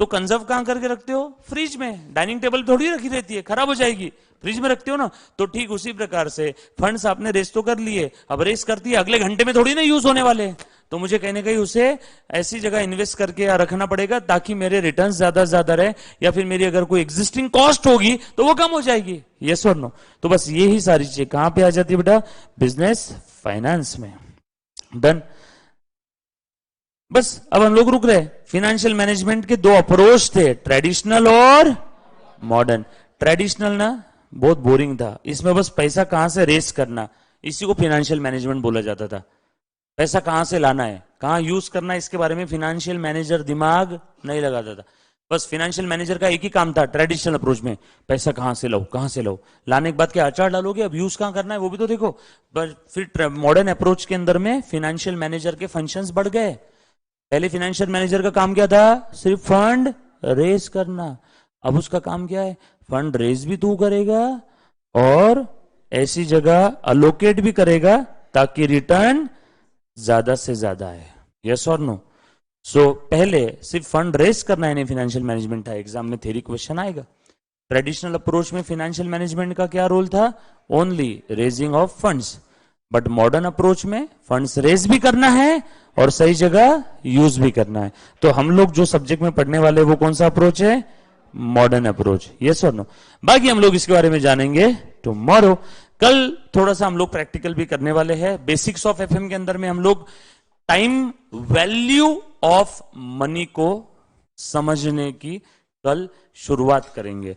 S1: तो कंजर्व कहां करके रखते हो? फ्रिज में। डाइनिंग टेबल थोड़ी रखी रहती है, खराब हो जाएगी, फ्रिज में रखते हो ना। तो ठीक उसी प्रकार से फंड्स आपने रेस तो कर लिए, अब रेस करती है अगले घंटे में थोड़ी ना यूज होने वाले, तो मुझे कहीं ना कहीं उसे ऐसी जगह इन्वेस्ट करके रखना पड़ेगा ताकि मेरे रिटर्न ज्यादा से ज्यादा रहे, या फिर मेरी अगर कोई एग्जिस्टिंग कॉस्ट होगी तो वो कम हो जाएगी। यस और नो? तो बस यही सारी चीजें कहां पे आ जाती है बेटा? बिजनेस फाइनेंस में। डन। बस अब हम लोग रुक रहे। फाइनेंशियल मैनेजमेंट के 2 अप्रोच थे, ट्रेडिशनल और मॉडर्न। ट्रेडिशनल ना बहुत बोरिंग था, इसमें बस पैसा कहां से रेस करना, इसी को फाइनेंशियल मैनेजमेंट बोला जाता था। पैसा कहां से लाना है, कहां यूज करना है, इसके बारे में फाइनेंशियल मैनेजर दिमाग नहीं लगाता था। बस फाइनेंशियल मैनेजर का एक ही काम था ट्रेडिशनल अप्रोच में, पैसा कहां से लो, कहां से लो, लाने के बाद क्या अचार डालोगे, अब यूज कहां करना है वो भी तो देखो। बस फिर मॉडर्न अप्रोच के अंदर में फाइनेंशियल मैनेजर के फंक्शंस बढ़ गए। पहले फाइनेंशियल मैनेजर का काम क्या था? सिर्फ फंड रेज करना। अब उसका काम क्या है? फंड रेज भी तू करेगा और ऐसी जगह अलोकेट भी करेगा ताकि रिटर्न ज्यादा से ज्यादा है। यस और नो? सो पहले सिर्फ फंड रेज करना है, नहीं फाइनेंशियल मैनेजमेंट था, एग्जाम में थ्योरी क्वेश्चन आएगा। ट्रेडिशनल अप्रोच में फाइनेंशियल मैनेजमेंट का क्या रोल था? Only raising of funds. But modern approach में फंड्स रेज भी करना है और सही जगह यूज भी करना है। तो हम लोग जो सब्जेक्ट में पढ़ने वाले वो कौन सा अप्रोच है? Modern approach. यस और नो? बाकी हम लोग इसके बारे में जानेंगे टुमारो। कल थोड़ा सा हम लोग प्रैक्टिकल भी करने वाले हैं। बेसिक्स ऑफ एफएम के अंदर में हम लोग टाइम वैल्यू ऑफ मनी को समझने की कल शुरुआत करेंगे,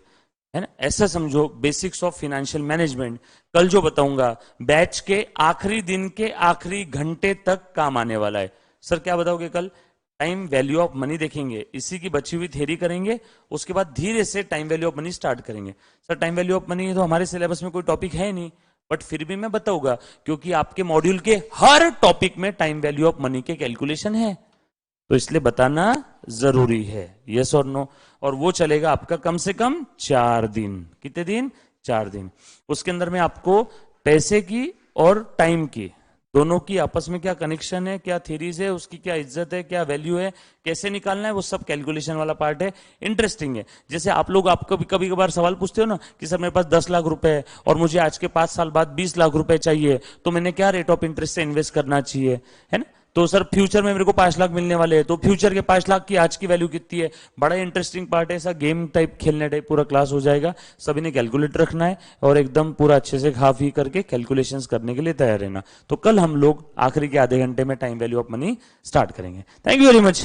S1: है ना? ऐसा समझो, बेसिक्स ऑफ फाइनेंशियल मैनेजमेंट कल जो बताऊंगा बैच के आखिरी दिन के आखिरी घंटे तक काम आने वाला है। सर क्या बताओगे कल? टाइम वैल्यू ऑफ मनी देखेंगे, इसी की बची हुई थ्योरी करेंगे, उसके बाद धीरे से time value of money start करेंगे। Sir time value of money तो हमारे सिलेबस में कोई टॉपिक है नहीं, बट फिर भी मैं बताऊंगा क्योंकि आपके मॉड्यूल के हर टॉपिक में टाइम वैल्यू ऑफ मनी के कैलकुलेशन है, तो इसलिए बताना जरूरी है। यस और नो? और वो चलेगा आपका कम से कम 4 दिन। कितने दिन? 4 दिन। उसके अंदर में आपको पैसे की और टाइम की दोनों की आपस में क्या कनेक्शन है, क्या थ्योरीज है, उसकी क्या इज्जत है, क्या वैल्यू है, कैसे निकालना है, वो सब कैलकुलेशन वाला पार्ट है। इंटरेस्टिंग है। जैसे आप लोग आपको कभी कभार सवाल पूछते हो ना कि सर मेरे पास 10 लाख रुपए है और मुझे आज के 5 साल बाद 20 लाख रुपए चाहिए, तो मैंने क्या रेट ऑफ इंटरेस्ट से इन्वेस्ट करना चाहिए, है ना? तो सर फ्यूचर में मेरे को 5 लाख मिलने वाले हैं, तो फ्यूचर के 5 लाख की आज की वैल्यू कितनी है? बड़ा इंटरेस्टिंग पार्ट है, ऐसा गेम टाइप खेलने टाइप पूरा क्लास हो जाएगा। सभी ने कैलकुलेटर रखना है और एकदम पूरा अच्छे से खा पी करके कैलकुलेशंस करने के लिए तैयार रहना। तो कल हम लोग आखिरी के आधे घंटे में time value of money start करेंगे। Thank you very much.